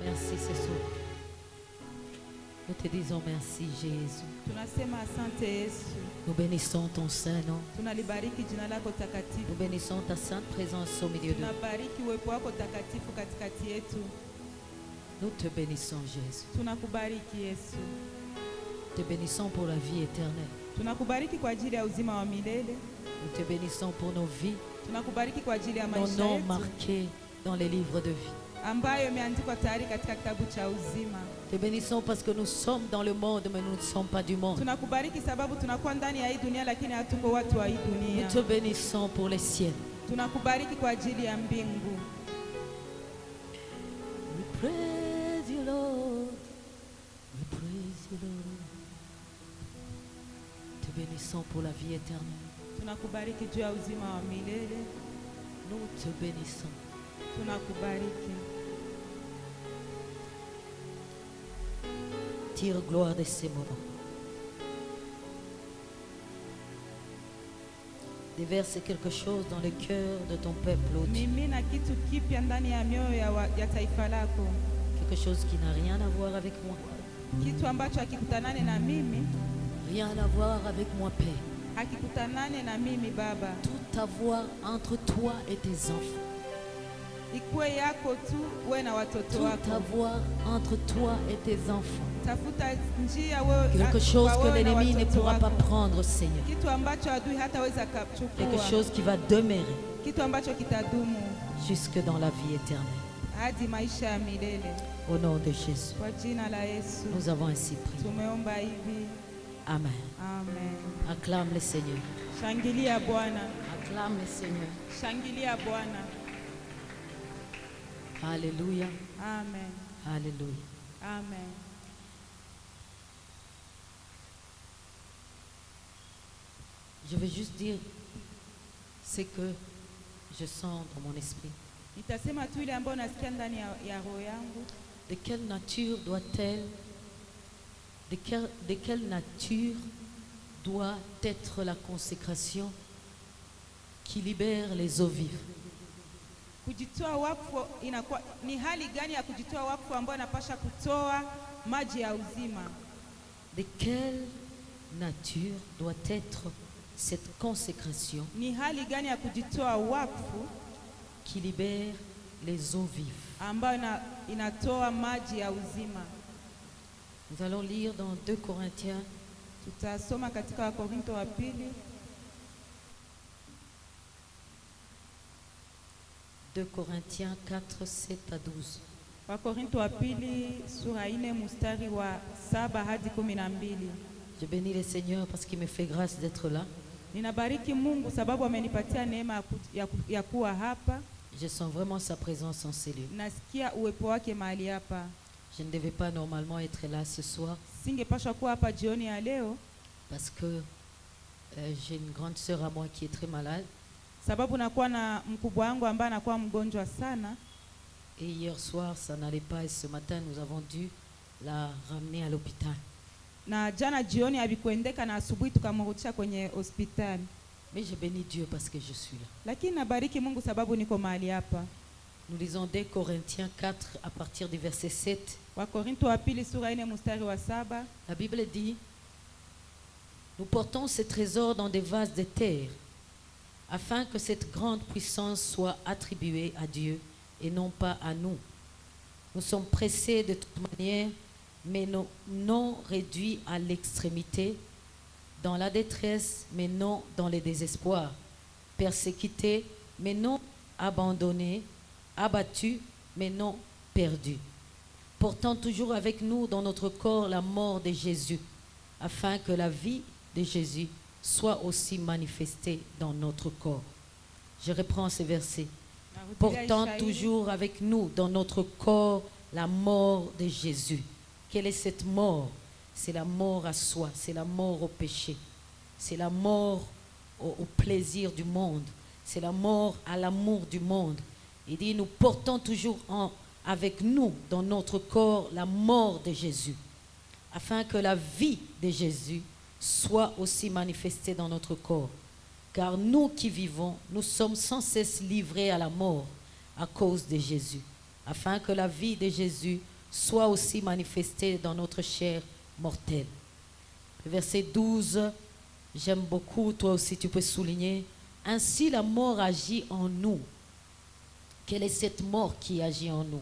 Merci ce soir. Nous te disons merci Jésus. Tunasema asante Yesu. Nous bénissons ton Saint-Nom. Tunalibariki jina lako takatifu. Nous bénissons ta sainte présence au milieu de nous. Tunabariki uwepo wako takatifu katikati yetu. Nous te bénissons Jésus. Tunakubariki Yesu. Te bénissons pour la vie éternelle. Tunakubariki kwa ajili ya uzima wa milele. Nous te bénissons pour nos vies. Tunakubariki kwa ajili ya Nos maisha noms yetu marqués dans les livres de vie. ambayo imeandikwa tayari katika kitabu cha uzima. Te bénissons parce que nous sommes dans le monde mais nous ne sommes pas du monde. Tunakubariki sababu tunakuwa ndani ya hii dunia lakini hatuko watu wa hii dunia. Nous te bénissons pour les ciels. Tunakubariki kwa ajili ya mbingu. We praise you Lord. We praise you Lord. Te bénissons pour la vie éternelle. Tunakubariki juu ya uzima wa milele. Nous te bénissons. Tunakubariki. Tire gloire de ces moments. Déverse quelque chose dans le cœur de ton peuple. Mimina kitu kipya ndani ya mioyo ya taifa lako. Quelque chose qui n'a rien à voir avec moi. Kitu ambacho hakikutanane na mimi. Rien à voir avec moi, Père. Hakikutanane na mimi Baba. Tout avoir entre toi et tes enfants. Ikuwe yako tu wewe na watoto wako. Tout avoir entre toi et tes enfants. Tafuta njia wewe. Quelque chose que l'ennemi ne pourra pas prendre, Seigneur. Kitu ambacho adui hataweza kuchukua. Quelque chose qui va demeurer. Kitu ambacho kitadumu jusque dans la vie éternelle. Hadi maisha ya milele. Au nom de Jésus. Kwa jina la Yesu. Nous avons ainsi prié. Tumeomba hivi. Amen. Amen. Acclame le Seigneur. Shangilia Bwana. Acclame le Seigneur. Shangilia Bwana. Alléluia. Amen. Alléluia. Amen. Je vais juste dire ce que je sens dans mon esprit. Nitasema tu ile ambayo nasikia ndani ya roho yangu. De quelle nature doit-elle, de quelle nature doit être la consécration qui libère les eaux vives? Kujitoa wakfu inakuwa ni hali gani ya kujitoa wakfu ambayo anapasha kutoa maji ya uzima? De quelle nature doit être cette consécration ni hali gani ya kujitoa wakfu qui libère les eaux vives? Ambayo inatoa maji ya uzima. Nous allons lire dans 2 Corinthiens. Tutasoma katika Wakorintho wa pili. 2 Corinthiens 4, 7 à 12. Wakorintho wa pili sura 4 mstari wa 7 hadi 12. Je bénis le Seigneur parce qu'il me fait grâce d'être là. Ninabariki Mungu sababu amenipatia neema ya kuwa hapa. Je sens vraiment sa présence en ces lieux. Nasikia uwepo wake mahali hapa. Je ne devais pas normalement être là ce soir. Singepaswa kuwa hapa jioni ya leo. Parce que j'ai une grande sœur à moi qui est très malade. Sababu nakuwa na mkubwa wangu ambaye anakuwa mgonjwa sana. Et hier soir ça n'allait pas et ce matin nous avons dû la ramener à l'hôpital. Na jana jioni habikuendeka na asubuhi tukamrudisha kwenye hospitali. Mais je bénis Dieu parce que je suis là. Lakini nabariki Mungu sababu niko mahali hapa. Nous lisons 2 Corinthiens 4 à partir du verset 7. Wakorintho wa pili sura 4 mstari wa 7. La Bible dit: nous portons ces trésors dans des vases de terre, afin que cette grande puissance soit attribuée à Dieu et non pas à nous. Nous sommes pressés de toute manière mais non réduits à l'extrémité, dans la détresse, mais non dans le désespoir, persécutés, mais non abandonnés, abattus, mais non perdus. Portant toujours avec nous dans notre corps la mort de Jésus, afin que la vie de Jésus soit aussi manifestée dans notre corps. Je reprends ces versets. Portant toujours avec nous dans notre corps la mort de Jésus. Quelle est cette mort? C'est la mort à soi, c'est la mort au péché, c'est la mort au plaisir du monde, c'est la mort à l'amour du monde. Il dit, nous portons toujours avec nous dans notre corps la mort de Jésus, afin que la vie de Jésus soit aussi manifestée dans notre corps. Car nous qui vivons, nous sommes sans cesse livrés à la mort à cause de Jésus, afin que la vie de Jésus soit aussi manifestée dans notre chair mortelle. Verset 12, j'aime beaucoup, toi aussi tu peux souligner. Ainsi la mort agit en nous. Quelle est cette mort qui agit en nous?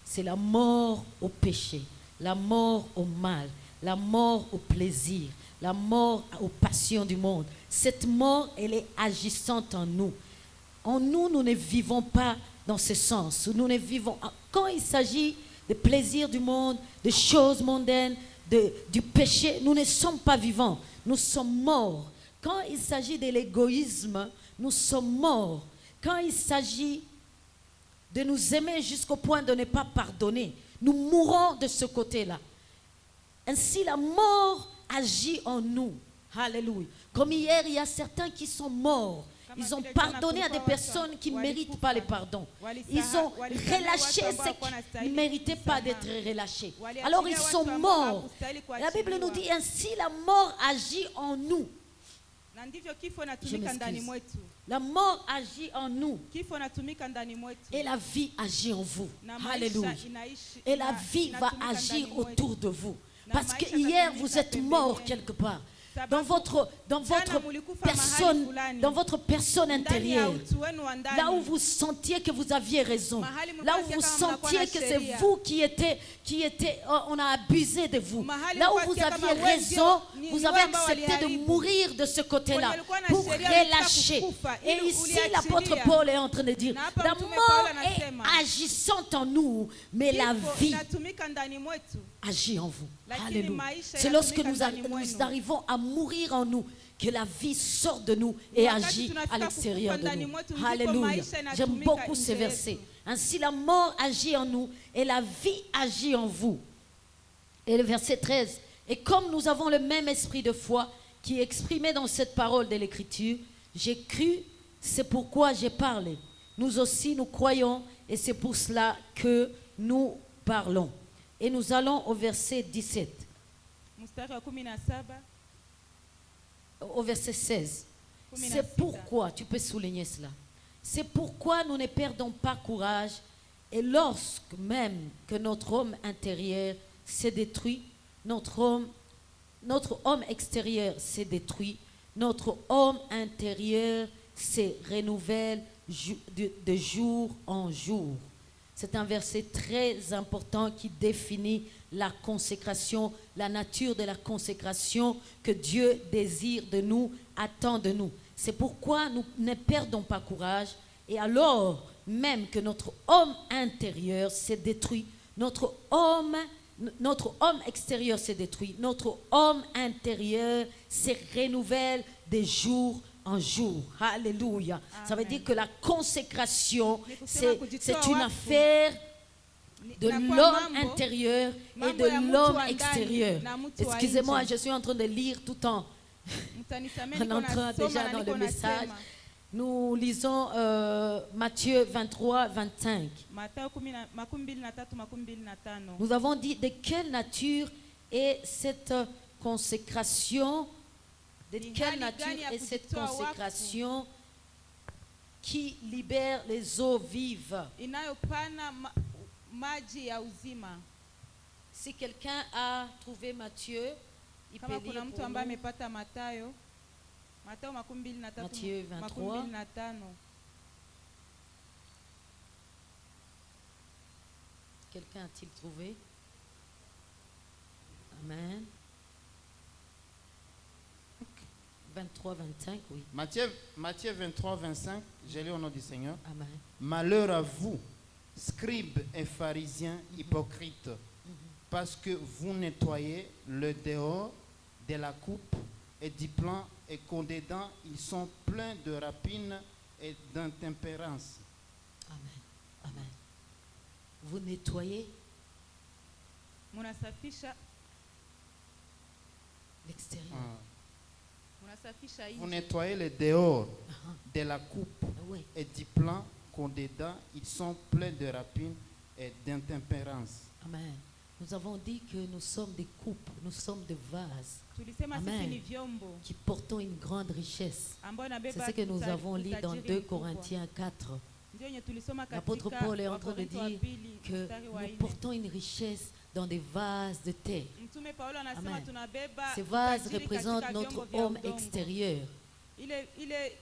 C'est la mort au péché, la mort au mal, la mort au plaisir, la mort aux passions du monde. Cette mort, elle est agissante en nous. En nous, nous ne vivons pas dans ce sens. Nous ne vivons. Quand il s'agit des plaisirs du monde, des choses mondaines, du péché, nous ne sommes pas vivants. Nous sommes morts. Quand il s'agit de l'égoïsme, nous sommes morts. Quand il s'agit de nous aimer jusqu'au point de ne pas pardonner, nous mourons de ce côté-là. Ainsi, la mort agit en nous. Alléluia. Comme hier, il y a certains qui sont morts. Ils ont pardonné à des personnes qui ne méritent pas le pardon. Ils ont relâché ce qui ne méritaient pas d'être relâchés. Alors ils sont morts. La Bible nous dit ainsi, la mort agit en nous. Je m'excuse. La mort agit en nous. Et la vie agit en vous. Alléluia. Et la vie va agir autour de vous. Parce que hier, vous êtes mort quelque part. Dans votre personne intérieure, là où vous sentiez que vous aviez raison, là où vous sentiez que c'est vous qui étiez, on a abusé de vous, là où vous aviez raison, vous avez accepté de mourir de ce côté-là pour relâcher. Et ici, l'apôtre Paul est en train de dire, la mort est agissante en nous, mais la vie agit en vous. Alléluia. C'est lorsque nous arrivons à mourir en nous que la vie sort de nous et agit à l'extérieur de nous. Alléluia. J'aime beaucoup ces versets. Ainsi la mort agit en nous et la vie agit en vous. Et le verset 13. Et comme nous avons le même esprit de foi qui est exprimé dans cette parole de l'Écriture, j'ai cru, c'est pourquoi j'ai parlé. Nous aussi nous croyons et c'est pour cela que nous parlons. Et nous allons au verset 17. Au verset 16. C'est pourquoi, tu peux souligner cela. C'est pourquoi nous ne perdons pas courage. Et lorsque même que notre homme intérieur s'est détruit, notre homme extérieur s'est détruit, notre homme intérieur se renouvelle de jour en jour. C'est un verset très important qui définit la consécration, la nature de la consécration que Dieu désire de nous, attend de nous. C'est pourquoi nous ne perdons pas courage. Et alors, même que notre homme intérieur s'est détruit, notre homme extérieur s'est détruit, notre homme intérieur se renouvelle de jour en jour. Alléluia. Amen. Ça veut dire que la consécration, c'est une affaire de l'homme intérieur et de l'homme extérieur. Excusez-moi, je suis en train de lire tout en entrant déjà dans le message. Nous lisons Matthieu 23, 25. Nous avons dit de quelle nature est cette consécration, de quelle nature est cette consécration qui libère les eaux vives. Si quelqu'un a trouvé Matthieu, il peut lire pour nous. Matthieu 23. Quelqu'un a-t-il trouvé? 23, 25, oui. Matthieu 23, 25, j'ai lu au nom du Seigneur. Amen. Malheur à vous, scribes et pharisiens hypocrites, parce que vous nettoyez le dehors de la coupe et du plan, et qu'au dedans ils sont pleins de rapines et d'intempérance. Amen. Amen. Vous nettoyez Munasafisha l'extérieur. munasafisha Vous nje. nettoyez le dehors Ah, de la coupe oui. et du plan, qu'au dedans ils sont pleins de rapines et d'intempérance. Amen. Nous avons dit que nous sommes des coupes, nous sommes des vases Tulisema Amen. sisi ni vyombo qui portons une grande richesse. ambao C'est nabeba ce que nous avons lu dans utajiri 2 mkubwa. Corinthiens 4. Ndio yenye tulisoma L'apôtre katika Paul est en train de Wakorintho wa dire pili, que mstari wa nous nne. portons une richesse dans des vases de terre. Mtume Paulo anasema Amen. tunabeba Ces vases utajiri représentent katika notre vyombo vya homme udongo. extérieur. Ile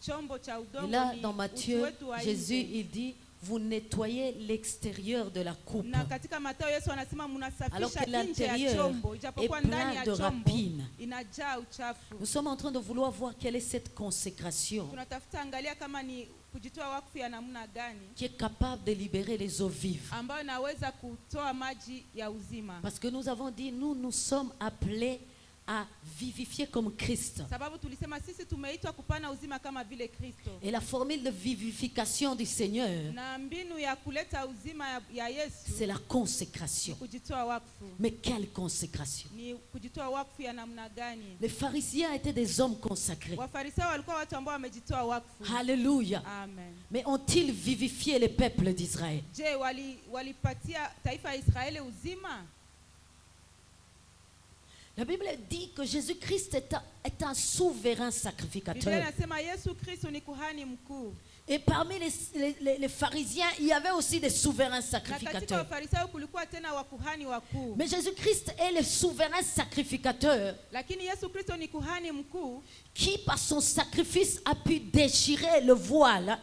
chombo cha Et udongo là, ni dans utu Matthieu, wetu wa Jésus, nje. il dit, vous nettoyez l'extérieur de la coupe, Na katika Mathayo Yesu anasema alors mnasafisha que nje ya l'intérieur chombo, est ijapokuwa ndani plein ya de chombo rapines. inajaa uchafu. Nous sommes en train de vouloir voir quelle est cette consécration Tunatafuta angalia kama ni kujitoa wakfu ya namna gani qui est capable de libérer les eaux vives. ambayo naweza kutoa maji ya uzima. Parce que nous avons dit, nous sommes appelés à vivifier comme Christ. Sababu tulisema sisi tumeitwa kupana uzima kama vile Kristo. Et la formule de vivification du Seigneur, Na mbinu ya kuleta uzima ya Yesu c'est la consécration. kujitoa wakfu. Mais quelle consécration! Ni kujitoa wakfu ya namna gani? Les pharisiens étaient des hommes consacrés. Wafarisayo walikuwa watu ambao wamejitoa wakfu. Alléluia. Amen. Mais ont-ils vivifié le peuple d'Israël? Je, walipatia taifa ya Israeli uzima? La Bible dit que Jésus-Christ est un souverain Biblia sacrificateur. inasema Yesu Kristo ni kuhani mkuu. Et parmi les pharisiens, il y avait aussi des souverains Na katika sacrificateurs. Wafarisayo kulikuwa tena wakuhani wakuu. Mais Jésus-Christ est le souverain sacrificateur Lakini Yesu Kristo ni kuhani mkuu. qui, par son sacrifice, a pu déchirer le voile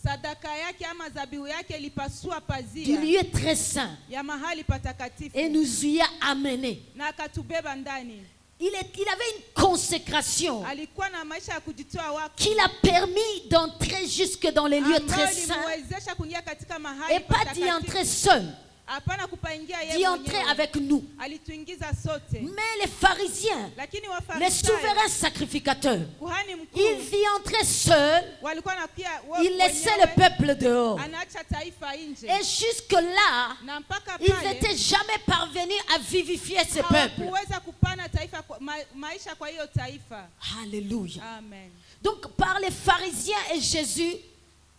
Sadaka yake ama zabihu yake ilipasua du pazia lieu très saint ya mahali patakatifu et nous y a amenés. na akatubeba ndani. Il avait une consécration Alikuwa na maisha ya kujitoa wakfu qui l'a permis d'entrer jusque dans les lieux ambayo très saints ilimwezesha kuingia katika mahali et pas d'y entrer patakatifu. seul, Hapana kupaingia yeye d'y entrer mwenyewe. avec nous. Alituingiza sote. Mais les pharisiens, Lakini les Wafarisayo, souverains sacrificateurs, kuhani mkuu ils y entraient seuls, walikuwa na pia ils laissaient le peuple dehors. anaacha taifa nje. Et jusque-là, Na mpaka ils pale n'étaient jamais parvenus à vivifier ce peuple. hawakuweza kupana taifa maisha kwa hiyo taifa. Alléluia. Amen. Donc, par les pharisiens et Jésus,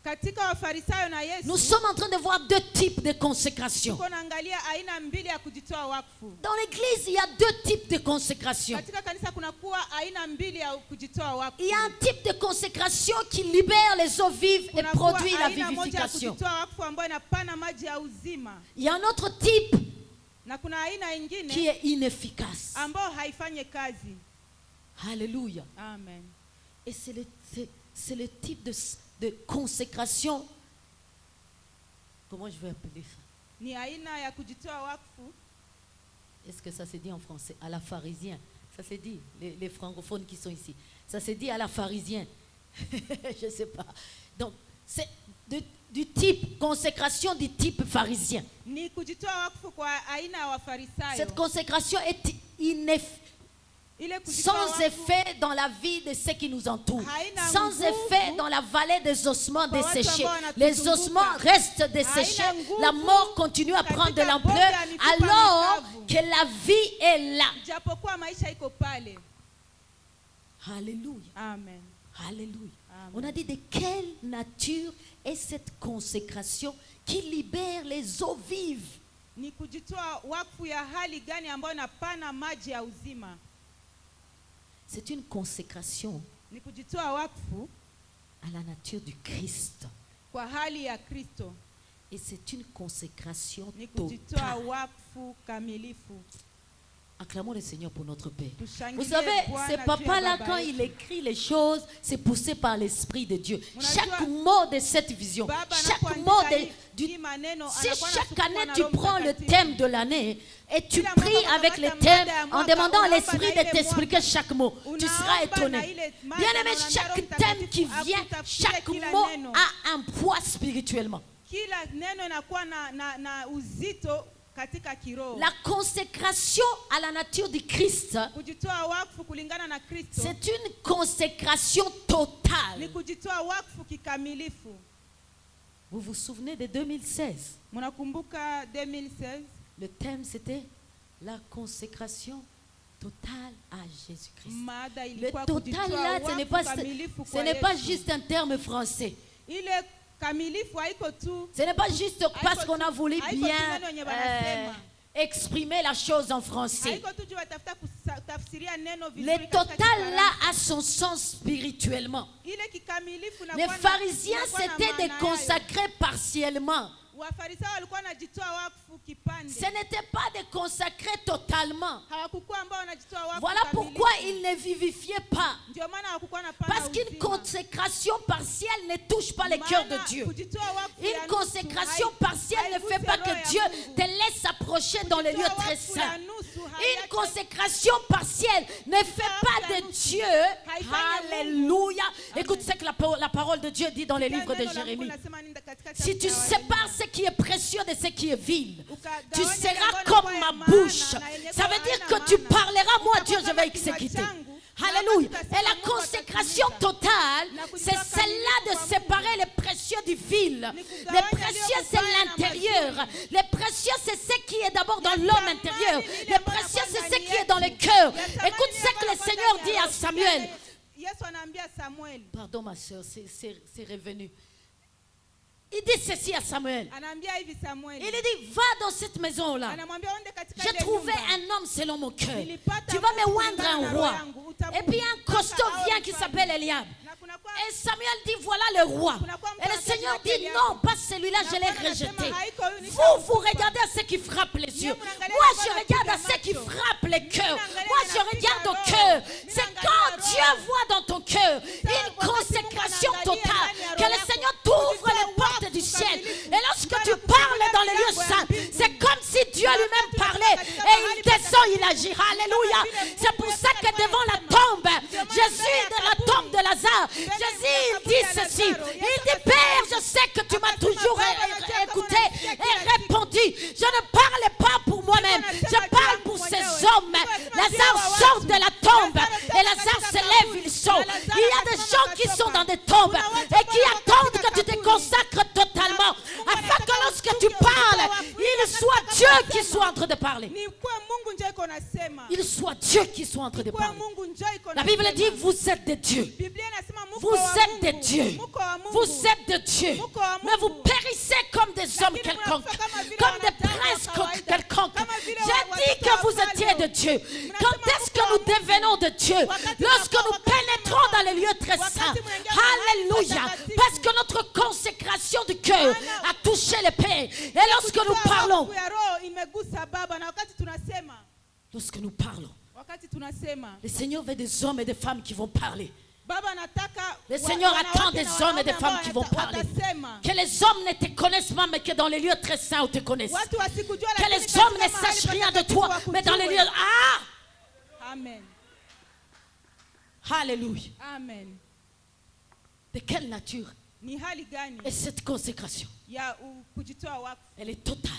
Katika Wafarisayo na Yesu nous sommes en train de voir deux types de consécration. tuko naangalia aina mbili ya kujitoa wakfu. Dans l'église, il y a deux types de consécration. Katika kanisa kuna kuwa aina mbili ya kujitoa wakfu. Il y a un type de consécration qui libère les eaux vives et Kuna kuwa produit la aina moja ya vivification. kujitoa wakfu ambayo inapana maji ya uzima, Il y a un autre type na kuna aina qui ingine est inefficace. ambayo haifanye kazi. Alléluia. Amen. Et c'est le type de consécration. Comment je vais appeler ça? Ni aina ya kujitoa wakfu. Est-ce que ça se dit en français? À la pharisien. Ça se dit, les francophones qui sont ici. Ça se dit à la pharisien. Je ne sais pas. Donc, c'est du type, consécration du type pharisien. Ni kujitoa wakfu kwa aina ya Wafarisayo. Cette consécration est Ile kujitoa sans wakfu effet dans la vie de ceux qui nous entourent, Haina sans nguvu effet dans la vallée des ossements kwa watu desséchés. ambao wanatuzunguka. Les ossements restent desséchés, Haina nguvu la mort continue à prendre de katika l'ampleur bonde ya mifupa alors mikavu. que la vie est là. japokuwa maisha iko pale. Alléluia. Amen. Alléluia. Amen. On a dit de quelle nature est cette consécration qui libère les eaux vives? Ni kujitoa wakfu ya hali gani ambayo inapana maji ya uzima? C'est une consécration Ni kujitoa wakfu à la nature du Christ. kwa hali ya Kristo. Et c'est une consécration Ni kujitoa totale. wakfu kamilifu. Acclamons le Seigneur pour notre paix. Tushangilie Vous savez, Bwana ce juu ya papa-là, baba quand yetu. il écrit les choses, c'est poussé par l'Esprit de Dieu. Unajua, Chaque mot de cette vision, Baba chaque anapoandika mot hii maneno, si anakuwa chaque anasukumwa année na tu Roho prends le Mtakatifu. thème de l'année et tu Kila pries mwaka avec unapata les mada thèmes ya en mwaka, demandant à unaomba l'Esprit na de ile t'expliquer chaque mot, tu seras Unaomba na étonné. ile mada Bien aimé, na unaambia chaque Roho thème qui Mtakatifu vient, akutafsirie chaque kila mot neno. a un poids spirituellement. Kila neno inakuwa na uzito katika kiroho. La consécration à la nature du Christ, Kujitoa wakfu kulingana na Kristo c'est une consécration ni totale. kujitoa wakfu kikamilifu. Vous vous souvenez de 2016? Mnakumbuka 2016? Le thème c'était la consécration totale à Jésus-Christ. Mada Le ilikuwa total kujitoa là, ce n'est pas, wakfu kamilifu ce kwa n'est pas Yesu. juste un terme français. Ile kamilifu haiko tu Ce n'est pas juste parce qu'on a voulu haiko tu bien neno yenye wanasema. exprimer la chose en français. Haiko tu juu watafuta kutafsiria neno vizuri Le katika total là Kifaransa. a son sens spirituellement. Ile kikamilifu Les inakuwa na- pharisiens, inakuwa na c'était des maana yayo. consacrés partiellement. Wafarisayo walikuwa wanajitoa wakfu kipande. Ce n'était pas des consacrés totalement. Hawakukuwa ambao wanajitoa wakfu Voilà kamilifu. pourquoi ils ne vivifiaient pas. Ndio maana hawakukuwa na pana Parce qu'une uzima. consécration partielle ne touche pas le cœur de Maana Dieu. kujitoa wakfu ya Une nusu consécration hai- partielle ne fait haigusi pas roho que ya Dieu Mungu. te laisse approcher dans les lieux Kujitoa très wakfu ya saints. nusu Une haiachi- consécration partielle ne fait pas de Dieu. Alléluia. Écoute ce que la parole de Dieu dit dans les livres de Neno la Mungu Jérémie. linasema nini katika Si kitabu tu cha sépares ce qui est précieux de ce qui est vil, Ukagawanya tu seras yale comme ambayo ma ya maana bouche. na yenye Ça veut kuwa dire haina que tu maana. parleras, moi Dieu, je Utakuwa vais kama kinywa exécuter. changu, Alléluia. na Et la Mungu consécration atatimika. totale, Na kujitoa c'est celle-là de kamilifu kwa séparer les précieux du vil. Ni Les kugawanya précieux, yaliyo c'est mabaya na l'intérieur. mazuri. Les précieux, c'est ce qui est d'abord dans Ya l'homme thamani intérieur. ni ile Les ambayo précieux, c'est inakuwa ce qui est ndani dans le yetu. cœur. Ya thamani Écoute ni ce que ambayo le inakuwa Seigneur ndani dit ya à roho. Samuel. Yesu anaambia Samuel. Pardon ma soeur, c'est revenu. Il dit ceci à Samuel. Anaambia hivi Samuel. Il lui dit, va dans cette maison-là. Anamwambia ende katika J'ai ile trouvé nyumba. un homme selon mon cœur. Nilipata Tu vas me mtu oindre kulingana un na roho roi. yangu. Utamu- Et puis un costaud Mpaka vient awe qui mfalme. s'appelle Eliab. Na kunakuwa- Et Samuel dit, voilà le roi. Kunakuwa mtu Et le anasema Seigneur dit, Eliab. non, pas celui-là, je Na l'ai Bwana anasema, rejeté. haiko huyu, Vous nitamtupa. regardez à ce qui frappe les yeux. Mimi naangalia Moi, kwa je macho regarde ya à ce qui macho. frappe les cœurs. naangalia Moi, je yanapiga regarde au roho. cœur. Mimi C'est naangalia quand roho. Dieu voit dans ton cœur une wakati consécration Mungu anaangalia totale, ndani ya que roho le yako, Seigneur t'ouvre kujitoa les portes wakfu du ciel. kamilifu. Et lorsque Bwana tu kufungua parles dans les lieux milango ya saints, mbingu. c'est comme si Dieu lui-même Wakati parlait katika et il mahali descend, il patakatifu. agit. Alléluia. vile Mungu C'est pour Yesu ça que alikuwa devant la anasema. tombe, Ndio maana Jésus mbele ya de la kaburi. tombe de Lazare, Mbele ya Jésus il kaburi dit ya ceci. Lazaro. Il Yesu dit, akasema, Père, je sais que tu m'as akasema, toujours Baba, najua kama écouté unanisikia et kila siku. répondu. Je ne parle pas pour moi-même, anasema je juu parle yangu pour ces mwenyewe. hommes. Mungu anasema Lazare juu ya sort watu. de la tombe Lazaro et toka Lazare katika se lève, kaburi. il sort. Na Lazaro Il y a des akasimama gens qui akatoka. sont dans des tombes Kuna watu et qui ambao wako attendent katika que tu te kaburi. consacres totalement Mungu afin que anataka lorsque ufunge tu parles, utoa wafu. il Ili soit atakapo Dieu kusema. qui soit en train de parler. Ni kuwa Mungu njoo iko nasema. Il soit Dieu qui soit en train de Kuwa parler. Mungu njoo iko La Bible nasema. dit, vous êtes des dieux. Biblia inasema muko Vous wa êtes des Mungu. dieux. Muko wa Mungu. Vous êtes des dieux. Muko wa Mais vous Mungu. périssez comme des hommes Lakini quelconques, mnakufa kama vile comme des wanadamu wa princes kawaida. quelconques. Kama vile J'ai dit watoto que wa vous wafalme. étiez de Dieu. Mnasema Quand est-ce que muko wa nous Mungu. devenons de Dieu? Wakati Lorsque mnakuwa nous wakati pénétrons mnakuwa. dans les lieux très Wakati saints. mnaingia mahali Alléluia. patakatifu. Parce que notre consécration du cœur a touché le Père. Et lorsque nous Kujitoa parlons, wakfu ya roho imegusa Baba, na wakati tunasema, wakati tunasema, le Seigneur veut des hommes et des femmes qui vont parler. Baba anataka Le Seigneur wanawake attend na des hommes et des wanaume femmes ambao qui vont parler. watasema. Que les hommes ne te connaissent pas, mais que dans les lieux très saints où te connaissent. Watu wasikujua, Que lakini les katika hommes ne mahali sachent rien de patakatifu toi, wakujue. mais dans les lieux... Ah! Amen. Alléluia. Amen. De quelle nature Ni hali gani est cette consécration? ya kujitoa wakfu? Elle est totale.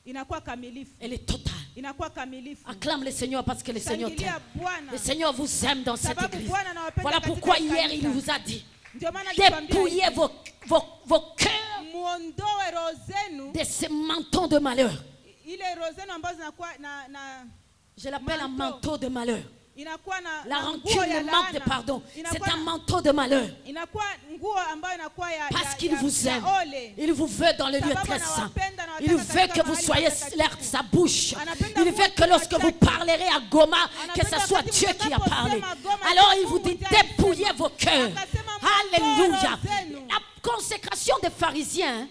Inakuwa kamilifu. Elle est totale. Inakuwa kamilifu. Acclame le Seigneur parce que le Seigneur Shangilia t'aime. Bwana. Le Seigneur vous aime dans cette Sababu église. Bwana anawapenda Voilà katika pourquoi kanisa. hier il vous a dit, Ndio maana alikwambia dépouillez hivi, vos cœurs muondoe roho zenu, de ces manteaux de malheur. ile roho zenu ambazo zinakuwa na Je l'appelle un manteau. manteau de malheur. inakuwa na La na rancune, nguo ya le manque de laana. pardon, c'est Inakuwa un na- manteau de malheur. inakuwa nguo ambayo inakuwa ya Parce qu'il vous ya aime. ole. Il vous veut dans le lieu Sababu très saint. anawapenda na Il anataka veut katika que vous mahali soyez patakatifu. l'air de sa bouche. Anapenda Il veut Mungu que lorsque vous katika- parlerez à Goma, que Anapenda ce soit wakati Dieu qui a parlé. mtakaposema Goma, Alors Mungu il vous dit, ndiye alisema. dépouillez vos cœurs. Akasema, Alléluia. mtoe roho zenu. La consécration des pharisiens,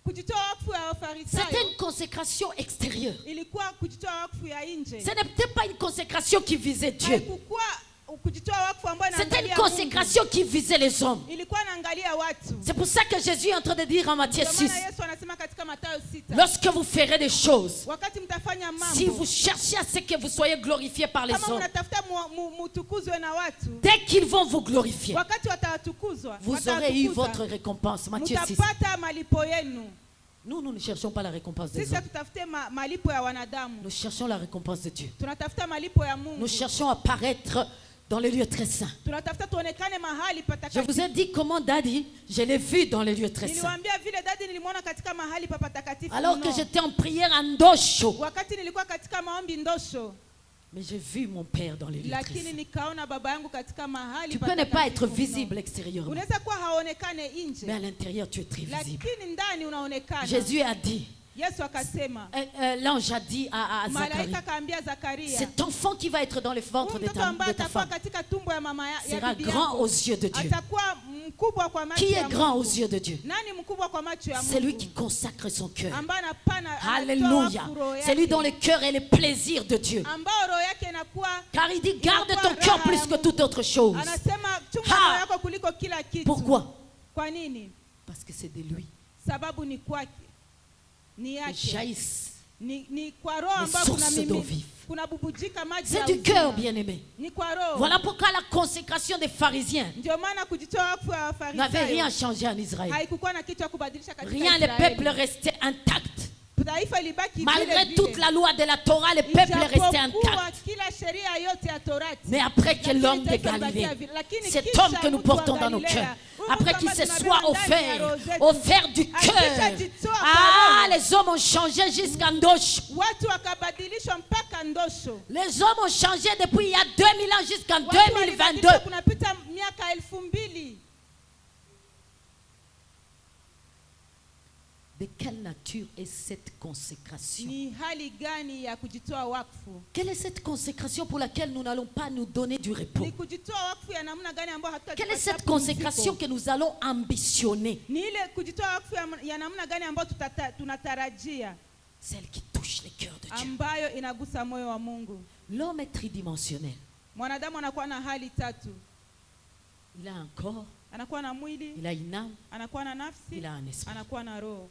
Kujitoa wakfu ya Wafarisayo c'était une consécration extérieure. ilikuwa kujitoa wakfu ya nje. Ce n'était pas une consécration qui visait Dieu. Haikukuwa kujitoa wakfu ambayo C'était une inaangalia consécration qui visait les hommes. Mungu. Ilikuwa inaangalia watu. C'est pour ça que Jésus est en train de dire en Matthieu Ndio 6, maana Yesu anasema katika Mathayo 6. lorsque vous ferez des choses, Wakati mtafanya si mambo, vous cherchez à ce que vous soyez glorifiés par les kama hommes, mnatafuta mutukuzwe na watu, dès qu'ils vont vous glorifier, wakati watawatukuzwa, vous aurez eu votre récompense. Matthieu 6. mtapata malipo yenu. Nous ne cherchons pas la récompense des Sisi hommes. tutafute malipo ya wanadamu. Nous cherchons la récompense de Dieu. Tunatafuta malipo ya Mungu. Nous cherchons à paraître dans les lieux très saints. Tunatafuta tuonekane mahali Je patakatifu. vous ai dit comment Daddy, je l'ai vu dans les lieux très saints. Niliwaambia vile dadi nilimwona katika mahali patakatifu. Alors que mno. j'étais en prière à Ndosho. Wakati nilikuwa katika maombi Ndosho, Mais j'ai vu mon Père dans les lieux très lakini saints. nikaona baba yangu katika mahali Tu peux ne pas être mno. visible extérieurement, Unaweza kuwa haonekane nje, mais à l'intérieur, tu es très visible. lakini ndani unaonekana. Jésus a dit, Yesu akasema, l'ange a dit à Zacharie, malaika akaambia Zakaria, cet enfant qui va être dans le ventre huyu de mtoto ta ambaye atakuwa femme katika tumbo ya mama ya sera bibi grand yako, aux yeux de Dieu. atakuwa mkubwa kwa macho Qui ya est grand aux Mungu. yeux de Dieu? Nani mkubwa kwa macho ya C'est lui Mungu? qui consacre son cœur. Ambaye anapana Alléluia. C'est lui dont le cœur est le plaisir de Dieu. ambao roho yake inakuwa, Car il dit, garde ton cœur plus que toute autre chose. anasema chunga Ha! roho yako kuliko kila kitu. Pourquoi? Kwa nini? Parce que c'est de lui Sababu ni kwake, ni que yake, jaillissent. ni kwa roho les ambayo sources d'eau vive. kuna bubujika maji C'est ya du uzima. cœur, bien-aimé. Ni kwa roho. Voilà pourquoi la consécration des pharisiens Ndio maana kujitoa wakfu ya n'avait rien Wafarisayo changé en Israël. haikukuwa na kitu ya kubadilisha katika Rien, le Israeli. peuple restait intact. Taifa libaki Malgré vile toute vile. la loi de la Torah, le peuple restait Ijapokuwa intact. kila sheria yote ya Torati. Mais après que Lakini l'homme de taifa Galilée, libakia vile. Lakini cet kisha homme que nous mtu wa portons dans nos Galilea, cœurs, huyu après mtu qu'il ambaye se tunabeba soit ndani ya roho zetu, offert du cœur, akishajitoa kwa ah, roho, les hommes ont changé jusqu'à Ndosh. watu wakabadilishwa mpaka Ndosho. Les hommes ont changé depuis il y a 2000 ans jusqu'en Watu 2022. walibadilishwa kunapita miaka 2000. De quelle nature est cette consécration? Ni hali gani ya kujitoa wakfu? Quelle est cette consécration pour laquelle nous n'allons pas nous donner du repos? Ni kujitoa wakfu ya namna gani ambayo Quelle est hatutajipatia cette consécration pumziko? que nous allons ambitionner? Ni ile kujitoa wakfu ya namna gani ambayo tunatarajia, Celle qui touche le cœur de Dieu. ambayo inagusa moyo wa Mungu. L'homme est tridimensionnel. Mwanadamu anakuwa na hali tatu. Il a un corps, Anakuwa na mwili, il a une âme, anakuwa na nafsi, il a un esprit. anakuwa na roho.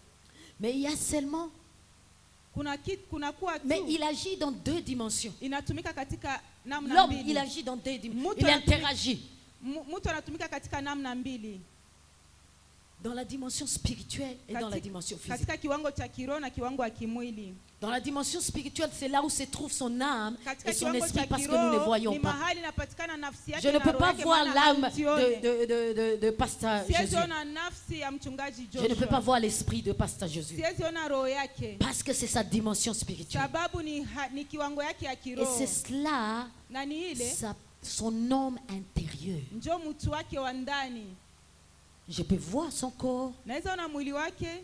Mais il y a seulement, Kunakuwa mais tu il agit dans deux dimensions. inatumika katika namna L'homme, il mbili. agit dans deux dimensions. Mtu Il anatumika- interagit Mtu anatumika katika namna mbili, dans la dimension spirituelle et dans la dimension physique. katika kiwango cha kiroho na kiwango cha kimwili. Dans la dimension spirituelle, c'est là où se trouve son âme Katika et son kiwango esprit cha parce que nous ne kiroho voyons ni pas. mahali inapatikana nafsi yake Je ne na peux roho pas yake, voir maana l'âme hamzione. de Pasteur Jésus. Siwezi ona nafsi ya mchungaji Je ne peux pas Joshua. voir l'esprit de Pasteur Jésus. Siwezi ona roho yake. Parce que c'est sa dimension spirituelle. Sababu ni kiwango yake ya Et kiroho. c'est cela, Na ni ile son homme intérieur. njo mtu wake wa ndani. Je peux voir son corps Naweza ona mwili wake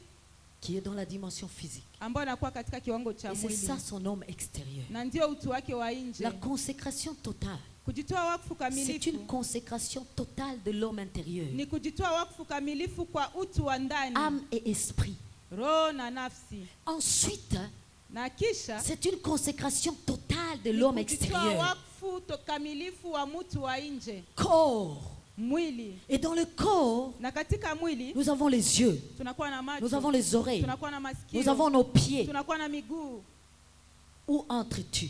qui est dans la dimension physique. ambao anakuwa katika kiwango cha Et c'est mwili. ça son homme extérieur. Na ndio utu wake wa nje. La consécration totale, Kujitoa wakfu c'est kamilifu une consécration totale de l'homme intérieur. ni kujitoa wakfu kamilifu kwa utu wa ndani, Âme et esprit. roho na nafsi. Ensuite, Na kisha c'est une consécration totale de ni l'homme kujitoa extérieur. wakfu kamilifu wa mtu wa nje, Corps. mwili. Et dans le corps, Na katika mwili nous avons les yeux, tunakuwa na macho, nous avons les oreilles, tunakuwa na masikio, nous avons nos pieds. tunakuwa na miguu. Où entres-tu?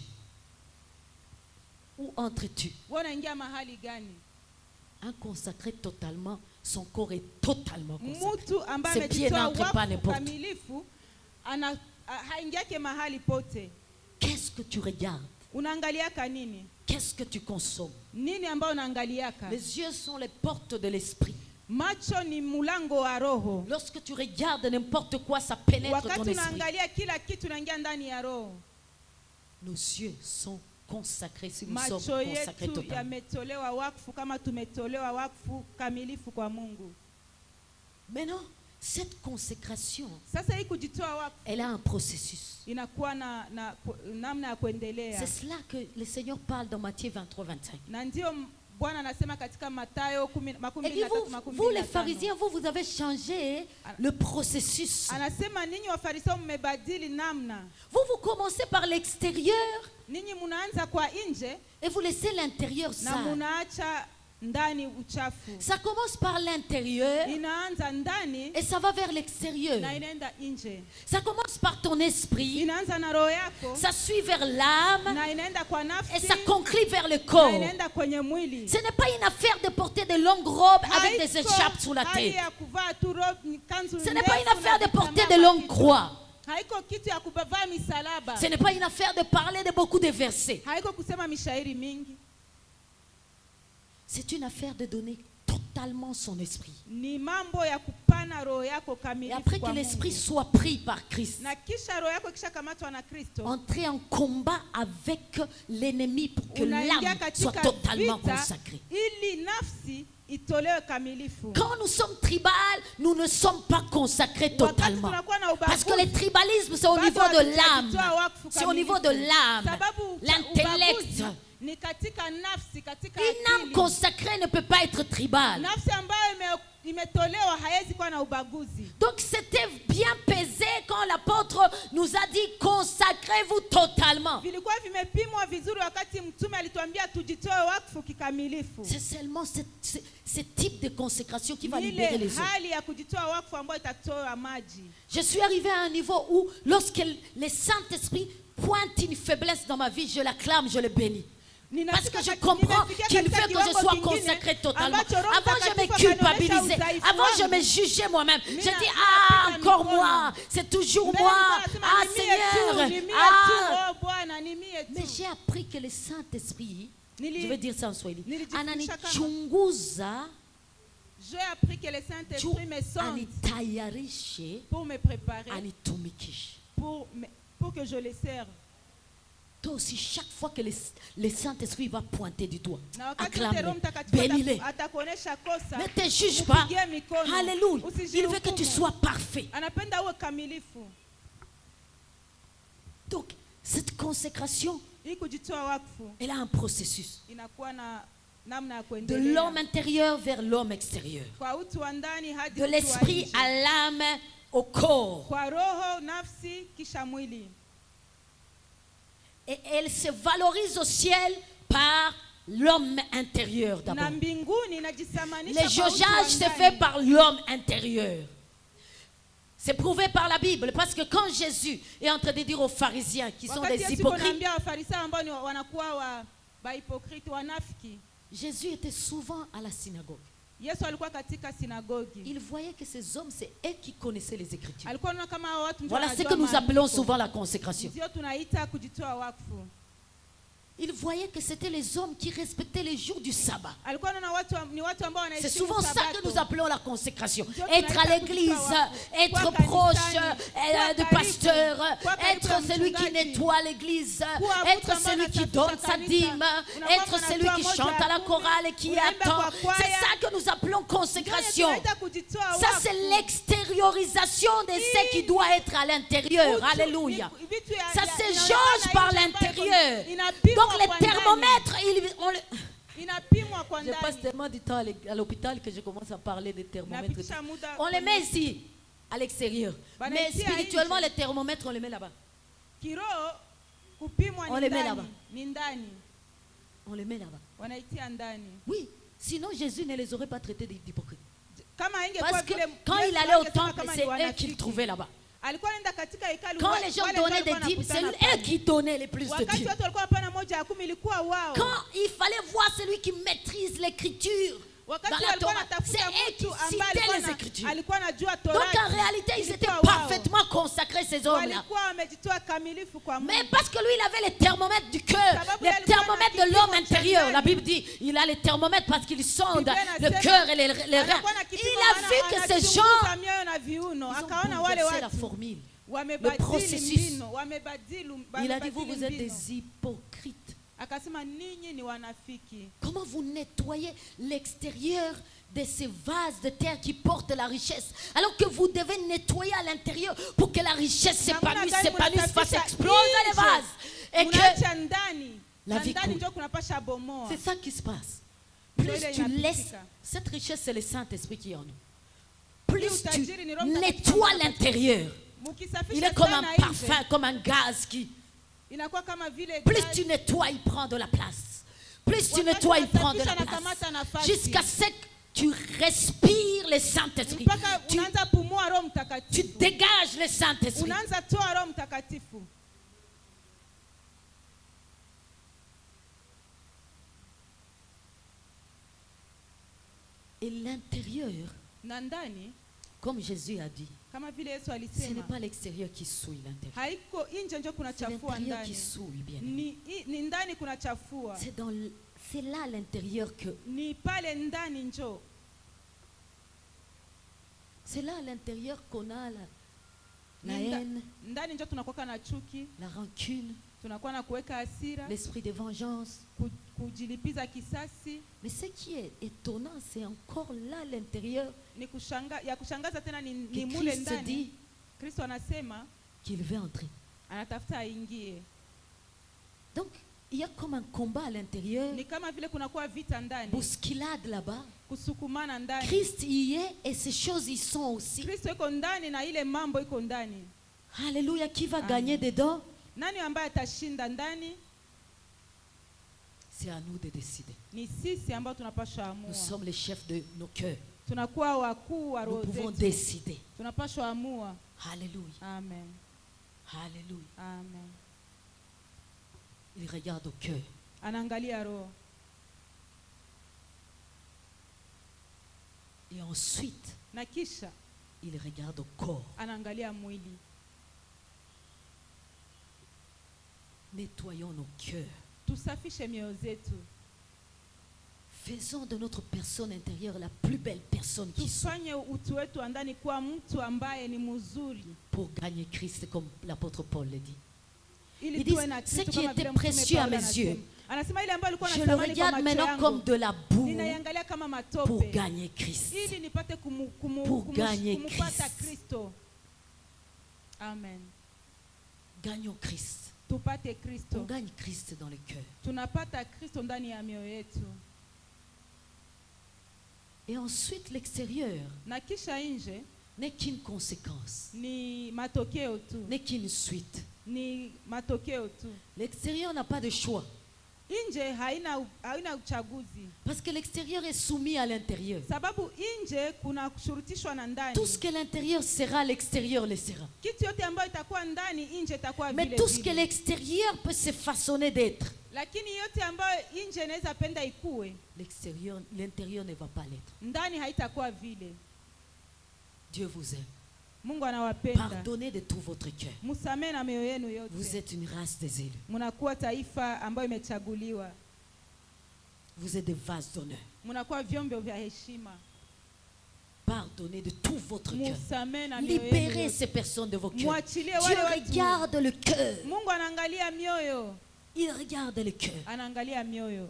Où entres-tu? Wewe unaingia mahali gani? Un consacré totalement, son corps est totalement consacré. Mtu ambaye Ses pieds amejitoa n'entrent pas wakfu n'importe où. kamilifu haingiake mahali pote. Qu'est-ce que tu regardes? Unaangaliaka nini? Qu'est-ce que tu consommes? Nini ambayo unaangaliaka? Les yeux sont les portes de l'esprit. Macho ni mulango wa roho. Lorsque tu regardes n'importe quoi, ça pénètre Wakati ton esprit. unaangalia kila kitu unaingia ndani ya roho. Nos yeux sont consacrés si nous sommes Macho consacrés yetu totalement. yametolewa wakfu kama tumetolewa wakfu kamilifu kwa Mungu. Maintenant, cette consécration, Sasa hii kujitoa wakfu elle a un processus. inakuwa namna ya kuendelea. C'est cela que le Seigneur parle dans Matthieu 23, 25. Na ndio Bwana anasema katika Mathayo Et dit, vous les pharisiens, vous avez changé le processus. Anasema ninyi Wafarisayo mmebadili namna. Vous commencez par l'extérieur Ninyi munaanza kwa nje et vous laissez l'intérieur na sale. munaacha ndani uchafu. Ça commence par l'intérieur Inaanza ndani et ça va vers l'extérieur. na inaenda nje. Ça commence par ton esprit, Inaanza na roho yako ça suit vers l'âme na inaenda kwa et nafsi ça conclut vers le na corps. inaenda kwenye mwili. Ce n'est pas une affaire de porter de longues robes avec des Haiko écharpes sur la hali tête. ya kuvaa tu robe, kanzu Ce n'est pas une ndefu affaire na de porter kitambaa de kwa longues kichwa. croix. Haiko kitu ya kuvaa misalaba. Ce n'est pas une affaire de parler de beaucoup de versets. Haiko kusema mishairi mingi. C'est une affaire de donner totalement son esprit. Ni mambo ya kupana roho yako Et kamilifu après kwa que l'esprit Mungu. soit pris par Christ, Na kisha roho yako kisha kamatwa na Kristo, entrer en combat avec l'ennemi pour que unaingia l'âme soit katika totalement vita consacrée. ili nafsi itolewe kamilifu. Quand nous sommes tribales, nous ne sommes pas consacrés Wakati totalement. tunakuwa na Parce que ubaguzi, le tribalisme, c'est au bado niveau de hatujajitoa l'âme. wakfu C'est au niveau de kamilifu. l'âme. Sababu L'intellect. ubaguzi ni katika nafsi, katika Une âme akili. consacrée ne peut pas être tribale. Nafsi ambayo imetolewa haiwezi kuwa na ubaguzi. Donc c'était bien pesé quand l'apôtre nous a dit consacrez-vous totalement. Vilikuwa vimepimwa vizuri wakati mtume alituambia tujitoe wakfu kikamilifu. C'est seulement ce type de consécration qui va Ni libérer ile les hommes. hali ya kujitoa wakfu ambayo itatoa maji. Je suis arrivé à un niveau où lorsque le Saint-Esprit pointe une faiblesse dans ma vie, je l'acclame, je le bénis. Parce que je comprends qu'il veut que je sois consacré totalement. Avant, je me culpabilisais. Avant, je me jugeais moi-même. Je dis, ah, encore moi. C'est toujours moi. Ah, Seigneur. Ah. Mais j'ai appris que le Saint-Esprit, je vais dire ça en Swahili, ananichunguza, J'ai appris que le Saint-Esprit me sonde anitayarishe, pour me préparer, anitumikishe. pour que je les serve. Toi aussi, chaque fois que le Saint-Esprit va pointer du doigt, Na wakati acclame-le, Roho Mtakatifu bénis-le. atakuonesha kosa, Ne te juge pas. upigie mikono, Alléluia. Il usijihukumu. veut que tu sois parfait. Anapenda uwe kamilifu. Donc, cette consécration, Hii kujitoa wakfu elle a un processus. inakuwa na namna ya De kuendelea. l'homme intérieur vers l'homme extérieur. Kwa utu wa ndani hadi De utu wa l'esprit nje. à l'âme, au corps. Kwa roho, nafsi kisha mwili. Et elle se valorise au ciel par l'homme intérieur Na d'abord. mbinguni inajisamanisha Le kwa utu wa jaugeage se ndani. fait par l'homme intérieur. C'est prouvé par la Bible. Parce que quand Jésus est en train de dire aux pharisiens qui sont Wakati des Yesu hypocrites, anaambia Wafarisayo ambao wanakuwa wahipokriti, wanafiki. Jésus était souvent à la synagogue. Yesu alikuwa katika sinagogi. Il voyait que ces hommes, c'est eux qui connaissaient les Écritures. Alikuwa anaona kama hao watu ndio Voilà ce wanajua que nous maandiko. appelons souvent la consécration. Ndio tunaita kujitoa wakfu. Il voyait que c'était les hommes qui respectaient les jours du sabbat. Alikuwa anaona ni watu ambao C'est wanaheshimu souvent ça sabato. que nous appelons la consécration. Ndio Être tunaita à l'église, kujitoa wakfu. être Kuwa proche kanisani, kuwa de karibu, pasteur, kuwa karibu être na celui qui mchungaji. nettoie l'église, Kuwa mtu être ambaye celui qui anasafisha donne sa kanisa. dîme, Unakuwa être unatoa celui qui moja chante ya à la kumi, chorale et qui unaimba attend. kwa kwaya. C'est ça que nous appelons Ndio consécration. tunaita kujitoa Ça, wakfu. c'est l'extériorisation de ce qui doit être à l'intérieur. Utu- Alléluia. ni- vitu ya- Ça ya- se inaonekana jauge par nje, l'intérieur. inapimwa Donc les kwa ndani. thermomètres, Inapimwa kwa je passe ndani. tellement du temps à l'hôpital que je commence à parler des thermomètres. Napitisha muda On les kwenye- met ici, à l'extérieur. Bana Mais itia spirituellement, nje. les thermomètres, on les met là-bas. Kiroho kupimwa On ni les met ndani. là-bas. Ni ndani. On les met là-bas. Wanaitia ndani. Oui, sinon Jésus ne les aurait pas traités d'hypocrites. Kama haingekuwa Parce que vile quand Yesu il allait au angesema temple, kama c'est ni eux wanafiki. qu'il trouvait là-bas. Alikuwa anaenda katika hekalu. Quand les gens donnaient des dîmes, c'est eux qui donnaient les plus de Wakati dîmes. watu walikuwa hapana moja ya kumi ilikuwa wao. Quand il fallait voir celui qui maîtrise l'écriture dans Wakati la walikuwa Torah, c'est wanatafuta eux qui mtu ambaye citaient les alikuwa Écritures. alikuwa anajua Donc Torati. en réalité, ils étaient Ilikuwa wao. parfaitement consacrés, ces hommes-là. Walikuwa wamejitoa kamilifu kwa Mungu. Mais parce que lui, il avait les thermomètres du cœur, Sababu les alikuwa thermomètres na de l'homme kipimo cha intérieur. ndani. La Bible dit, il a les thermomètres parce qu'il sonde Biblia le inasema, cœur et les reins. Anakuwa na kipimo, Il a vu que ces gens, anachunguza mioyo na viuno. ils Akaona ont wale bouleversé la watu formule. Le wamebadili processus. mbinu, wamebadili Il a dit, vous, vous êtes mbinu. des hypocrites. Akasema ninyi ni wanafiki. Comment vous nettoyez l'extérieur de ces vases de terre qui portent la richesse, alors que vous devez nettoyer à l'intérieur pour que la richesse s'épanouisse, fasse exploser les vases. Et que Unaacha ndani. la Na vie ndani coule. ndio kunapasha bomoa. c'est ça qui se passe. plus ile tu laisses, inapitika. cette richesse, c'est le Saint-Esprit qui est en nous. Plus tu utajiri ni Roho Mtakatifu nettoies ambaye l'intérieur, il Mukisafisha est comme un sana parfum, nje, comme un gaz qui, inakuwa kama vile plus gari. tu nettoies, il prend de la place. Plus tu Wakati nettoies, il prend de la unasafisha place. anakamata nafasi. Jusqu'à ce que tu respires le Saint-Esprit. Mpaka Tu, unaanza pumua Roho tu Mtakatifu. dégages le Saint-Esprit. Unaanza toa Roho Mtakatifu. Et l'intérieur, Na ndani comme Jésus a dit, kama vile Yesu ce n'est alisema, pas l'extérieur qui souille l'intérieur. haiko nje ndio kuna C'est chafua l'intérieur qui ndani. souille, bien aimé. Ni ndani kuna chafua. C'est là à l'intérieur que, Ni pale ndani njo. c'est là à l'intérieur qu'on a la Ni nda- haine, ndani njo tunakuwa na chuki, la rancune, tunakuwa na kuweka hasira, l'esprit de vengeance. kujilipiza kisasi. Mais ce qui est étonnant, c'est encore là à l'intérieur Ni ya kushangaza tena ni que mule Christ ndani. dit Kristo anasema qu'il veut entrer. anatafuta aingie. Donc, il y a comme un combat à l'intérieur, Ni kama vile kunakuwa vita ndani, bousculade là-bas. kusukumana ndani. Christ y est et ces choses y sont aussi. Kristo iko ndani na ile mambo iko ndani. Alléluia. Qui va Amen. gagner dedans? Nani ambaye atashinda ndani? C'est à nous de décider. Ni sisi ambao tunapaswa amua. Nous sommes les chefs de nos cœurs. Tunakuwa wakuu wa Nous roho pouvons zetu. décider. Tunapaswa amua. Alléluia. Amen. Alléluia. Amen. Il regarde au cœur. Anaangalia roho. Et ensuite, Na kisha il regarde au corps. anaangalia mwili. Nettoyons nos cœurs. Tusafishe mioyo zetu. Faisons de notre personne intérieure la plus belle personne qui soit Tufanye utu wetu wa ndani kuwa mtu ambaye ni mzuri. pour gagner Christ, comme l'apôtre Paul le dit. Ili Il dit, tuwe na ce Kristo qui kama était vile Mtume précieux à Paulo mes anasema. yeux, Anasema ile ambayo alikuwa je le anatamani kwa regarde macho maintenant comme yangu. de la boue Ninaiangalia kama pour matope. gagner Christ. Ili nipate Pour gagner kumupata Christ. Kristo. Amen. Gagnons Christ. Tupate On Kristo. gagne Christ dans le cœur. Tunapata Kristo ndani ya mioyo yetu. Et ensuite, l'extérieur Na kisha nje n'est qu'une conséquence, ni matokeo tu. n'est qu'une suite. Ni matokeo tu. L'extérieur n'a pas de choix. Nje haina uchaguzi. Parce que l'extérieur est soumis à l'intérieur. Sababu nje kuna kushurutishwa na ndani. Tout ce que l'intérieur sera, l'extérieur le sera. Kitu yote ambayo itakuwa ndani nje itakuwa Mais vile tout ce que vile. l'extérieur peut se façonner d'être, Lakini yote ambayo nje inaweza penda ikue, l'extérieur, l'intérieur ne va pas l'être. ndani haitakuwa vile. Dieu vous aime. Mungu anawapenda. Pardonnez de tout votre cœur. Musamee na mioyo yenu Vous yote. êtes une race des élus. Munakuwa taifa ambayo imechaguliwa. Vous êtes des vases d'honneur. Munakuwa vyombo vya heshima. Pardonnez de tout votre cœur. Musamee na mioyo yenu Libérez yote. ces personnes de vos cœurs. Mwachilie Dieu wale watu. regarde le cœur. Mungu anaangalia mioyo. Il regarde le cœur. Anaangalia mioyo.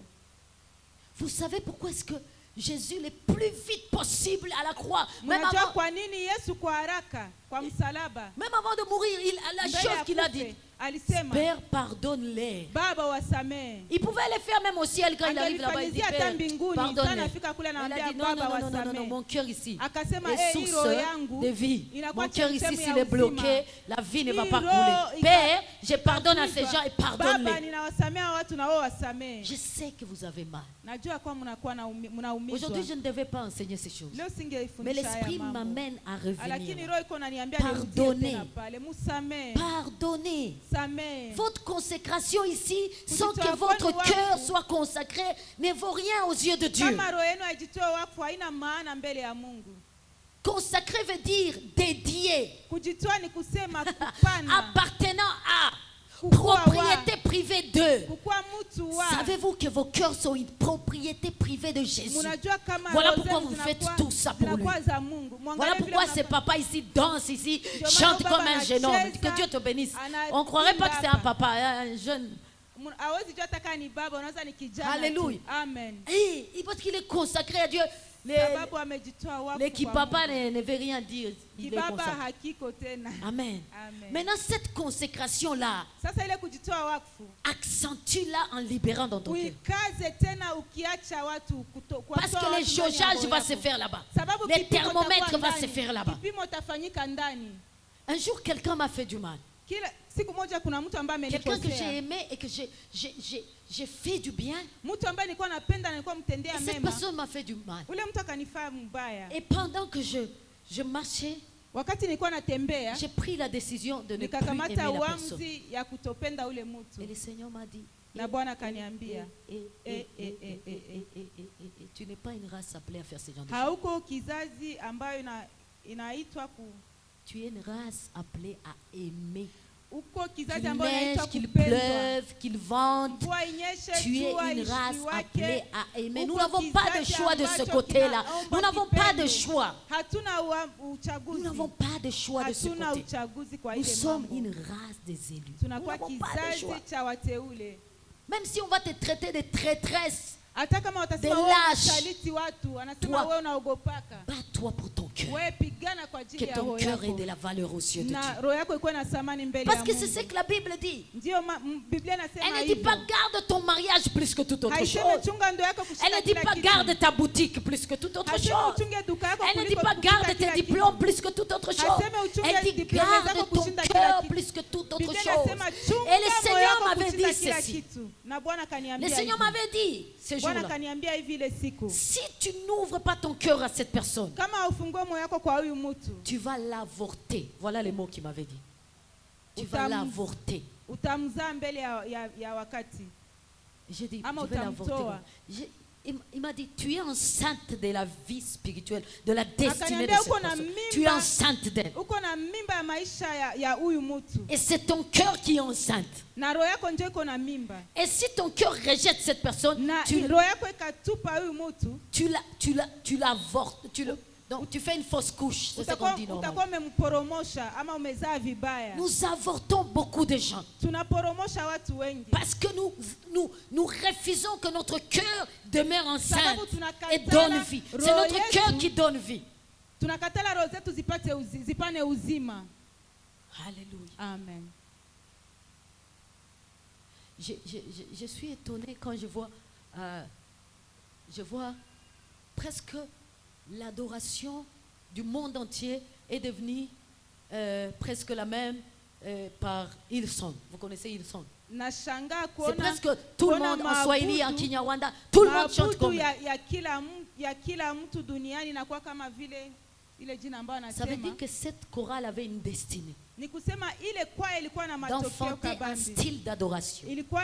Vous savez pourquoi est-ce que Jésus le plus vite possible à la croix, même Mnajua avant, kwa nini Yesu kwa haraka kwa msalaba même avant de mourir, la mbele chose ya qu'il a kufe, dit, alisema Père, pardonne-les. Baba wasamee. Il pouvait le faire même au ciel quand il arrive là-bas. Il dit, Angelifanyizia hata Père, mbinguni. Sana pardonne-les. afika kule Il a anaambia dit, non, Baba non, non, non, non, wasamee. mon cœur ici Akasema est hii source roho yangu de vie. inakuwa Mon cœur ici, chemchemi s'il ya est bloqué, uzima. la vie ne va Hii pas roho couler. Père, je pardonne à ces ikakufa. gens et Baba pardonne-les. ninawasamea watu na wao wasamee. Je sais que vous avez mal. Najua kwa mnaumizwa. Aujourd'hui, je ne devais pas enseigner ces choses. Leo Mais singeifundisha haya l'Esprit mambo. m'amène à Lakini revenir. roho iko naniambia Pardonnez. nirudie tena pale. Musamee. Pardonnez. Samee. Votre consécration ici, sans Kujitoa que votre kwenu cœur wakfu. soit consacré, ne vaut rien aux yeux de Dieu. Kama roho yenu haijitoe wakfu haina maana mbele ya Mungu. Consacré veut dire dédié, Kujitoa ni kusema kupana. appartenant à, Kukuwa propriété wa. privée d'eux. Kukuwa mtu wa. Savez-vous que vos cœurs sont une propriété privée de Jésus? Munajua kama Voilà roho pourquoi zenu vous faites zinakuwa- tout ça pour lui. zinakuwa za Mungu. Mwangalie Voilà vile pourquoi ces mnafanya. papas ici dansent ici, Ndio maana chantent baba comme un jeune homme. anacheza, Que Dieu te bénisse. anaimba On ne croirait pas que c'est un hapa. papa, un jeune. hawezi jua hata ni baba, unaweza ni kijana. Alléluia. Amen. Et parce qu'il est consacré à Dieu. Sababu amejitoa wakfu. Les qui papa ne veut rien dire. Il est Kibaba consacré. hakiko tena. Amen. Amen. Maintenant, cette consécration-là, Sasa ile kujitoa wakfu, accentue-la en libérant dans ton cœur. uikaze tena ukiacha watu Parce que les jaugeages vont se faire là-bas. Sababu Les kipimo thermomètres itakuwa vont se ndani. faire là-bas. Kipimo utafanyika ndani. Un jour, quelqu'un m'a fait du mal. Kila siku moja kuna mtu ambaye Quelqu'un que j'ai amenikosea. aimé et que j'ai fait du bien. Mtu ambaye nilikuwa napenda na nilikuwa mtendea Et cette mema. personne m'a fait du mal. Ule mtu akanifanya mbaya. Et pendant que je marchais, Wakati nilikuwa natembea, j'ai pris la décision de ne plus aimer nikakamata la personne. uamuzi ya kutopenda ule Et mtu. le Seigneur m'a dit, Na Bwana akaniambia, tu n'es pas une race appelée à faire ce genre de choses. hauko kizazi ambayo inaitwa Tu es une race appelée à aimer. uko kizazi Qu'il ambayo neige, inaitwa qu'il kupendwa. pleuve, qu'il vente. Mvua inyeshe, Tu es jua une race appelée ishiwake. à aimer. Nous Uko n'avons pas de kizazi choix de ce ambacho côté-là. kinaomba Nous n'avons pas de kipendo. choix. Hatuna Nous uchaguzi. n'avons pas de choix de ce Hatuna côté. uchaguzi kwa Nous ile sommes mambo. une race des élus. Nous Tunakuwa n'avons pas de choix. kizazi cha wateule. Même si on va te traiter de traîtresse, Hata kama watasema The wewe lâche. unasaliti watu, anasema Toi. wewe unaogopaka. bats-toi pour ton cœur. Wewe pigana kwa Que ajili ya ton roho cœur ait yako. de la valeur aux yeux de Na Dieu. roho yako ikuwe na thamani mbele Parce ya que c'est ce Mungu. que la Bible dit. Ndio Biblia Elle inasema ne dit pas hivyo. garde ton mariage plus que toute autre Haisemi chose. chunga ndoa yako kushinda Elle ne dit kila pas kitu. garde ta boutique plus que toute autre Hasemi chose. uchunge duka yako Elle ne dit kuliko pas kushinda garde kila tes kitu. diplômes plus que toute autre chose. Hasemi uchunge Elle dit diplôme garde zako ton kushinda kila cœur kitu. plus que toute autre Biblia chose. inasema chunga Et le moyo Seigneur wako m'avait kushinda dit kila ceci. kitu. Na Bwana Le kaniambia Seigneur hivi. m'avait dit ce Bwana jour-là. kaniambia hivi ile siku. Si tu n'ouvres pas ton cœur à cette personne, Kama ufungue moyo wako kwa huyu mtu, tu vas l'avorter. Voilà les mots qu'il m'avait dit. Tu Utam- vas l'avorter. utamzaa mbele ya wakati. J'ai dit, Ama je vais l'avorter. utamtoa. Il m'a dit, tu es enceinte de la vie spirituelle, de la destinée de Akaniambia cette uko na personne. mimba. Tu es enceinte d'elle. Uko na mimba ya maisha ya huyu mtu. Et c'est ton cœur qui est enceinte. Na roho yako ndio iko na mimba. Et si ton cœur rejette cette personne, Na tu roho yako ikatupa huyu mtu, l'avortes. Donc tu fais une fausse couche. C'est ce qu'on dit utakuwa normalement. umemporomosha ama umezaa vibaya. Nous avortons beaucoup de gens. Tunaporomosha watu wengi. Parce que nous refusons que notre cœur demeure enceinte Sababu tunakatala et donne vie. C'est roho notre yetu. cœur qui donne vie. Tunakatala roho zetu zipane uzima. Alléluia. Amen. Je suis étonnée quand je vois presque l'adoration du monde entier est devenue presque la même par Hillsong. Vous connaissez Hillsong? Nashangaa C'est kuona presque tout le kuona monde en Swahili, en maabudu- Kinyarwanda, tout le monde chante maabudu comme ya kila mtu duniani inakuwa kama vile ile jina ambayo ça veut anasema. dire que cette chorale avait une destinée Ni kusema ile kwaya ilikuwa na matokeo d'enfanter un kabambi. style d'adoration. Ilikuwa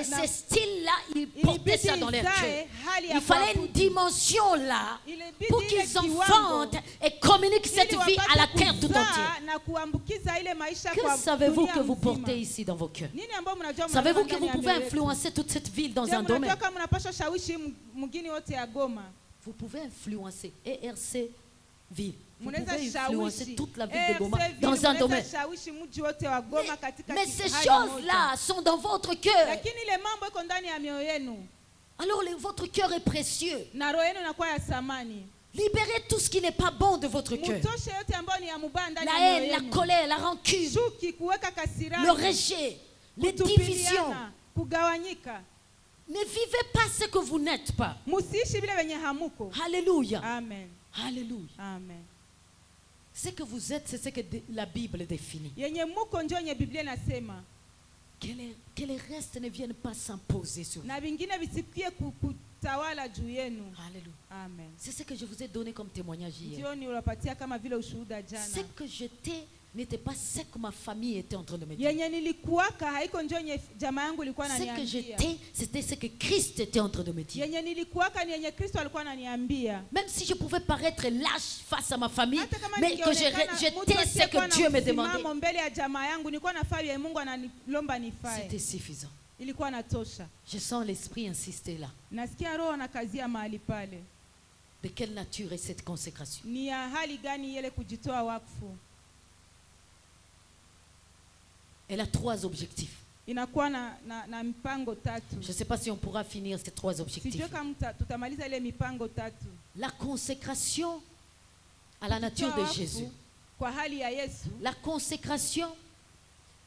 Et ces styles-là, ils portaient ça dans leur cœur. hali ya Il fallait une kuabudu. dimension là Ilibidi pour ile qu'ils kiwango, enfantent et communiquent cette ili vie à la wapate terre tout kuzaa entière. na kuambukiza ile maisha Que kwa savez-vous dunia que vous mzima. portez ici dans vos cœurs? Nini ambayo mnajua Savez-vous mnabeba que vous ndani ya pouvez mioyo yetu? influencer toute cette ville dans Je, un mnajua domaine? kama mnapaswa shawishi mgini wote ya Goma. Vous pouvez influencer ERC ville. Vous Mnaweza pouvez influencer shawishi toute la ville de Goma RC ville, dans un mnaweza domaine. shawishi mji wote wa Goma katika Mais ces hali moja. choses-là sont dans votre cœur. Lakini ile mambo iko ndani ya mioyo yenu Alors votre cœur est précieux. na roho yenu inakuwa ya thamani. Libérez tout ce qui n'est pas bon de votre cœur. Mutoshe yote ambayo ni ya mubaya ndani ya La mioyo haine, la yenu. colère, la rancune, Chuki, kuweka kasirani, le rejet, les divisions. kutupiliana, kugawanyika. Ne vivez pas ce que vous n'êtes pas. Musiishi vile wenye hamuko. Alléluia. Amen. Alléluia. Amen. Ce que vous êtes, c'est ce que la Bible définit. Yenye muko ndio yenye Biblia inasema. Que les restes ne viennent pas s'imposer sur vous. Na vingine visikie kutawala juu yenu. Alléluia. Amen. C'est ce que je vous ai donné comme témoignage hier. Ndio niwapatia kama vile ushuhuda Ce jana. que j'étais n'était pas ce que ma famille était en train de me dire. Yenye nilikuwaka haiko ndio yenye jamaa yangu ilikuwa Ce que ananiambia. j'étais, c'était ce que Christ était en train de me dire. Yenye nilikuwaka ni yenye Kristo alikuwa ananiambia. Même si je pouvais paraître lâche face à ma famille, Hata kama mais que ningeonekana mtu j'étais ce asiyekuwa que na Dieu me msimamo demandait, mbele ya jamaa yangu nilikuwa nafaa vile Mungu ananilomba nifae. c'était suffisant. Ilikuwa natosha. Je sens l'Esprit insister là. Nasikia roho anakazia mahali pale. De quelle nature est cette consécration? Ni ya hali gani ile kujitoa wakfu? Elle a trois objectifs. inakuwa na mipango tatu. Je ne sais pas si on pourra finir ces 3 objectifs. Sijui kama tutamaliza ile mipango tatu. La consécration à la nature de Jésus. Kwa hali ya Yesu. La consécration